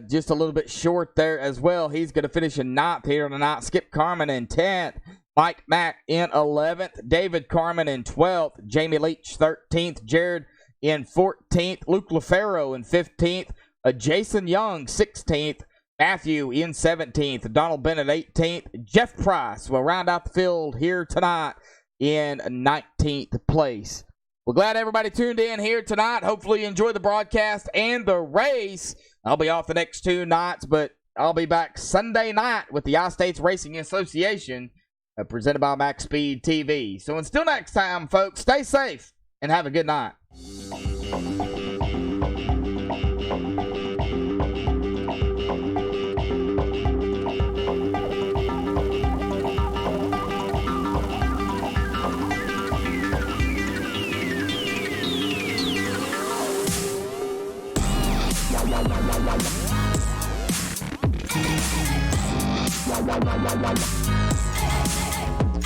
Speaker 1: just a little bit short there as well. He's going to finish in ninth here tonight. Skip Carmen in 10th. Mike Mack in 11th. David Carmen in 12th. Jamie Leach 13th. Jared in 14th. Luke LaFaro in 15th. Jason Young 16th. Matthew in 17th. Donald Bennett 18th. Jeff Price will round out the field here tonight in 19th place. We're glad everybody tuned in here tonight. Hopefully you enjoyed the broadcast and the race. I'll be off the next 2 nights, but I'll be back Sunday night with the I-States Racing Association, presented by MaxSpeedTV. So until next time, folks, stay safe and have a good night.
Speaker 2: Wow.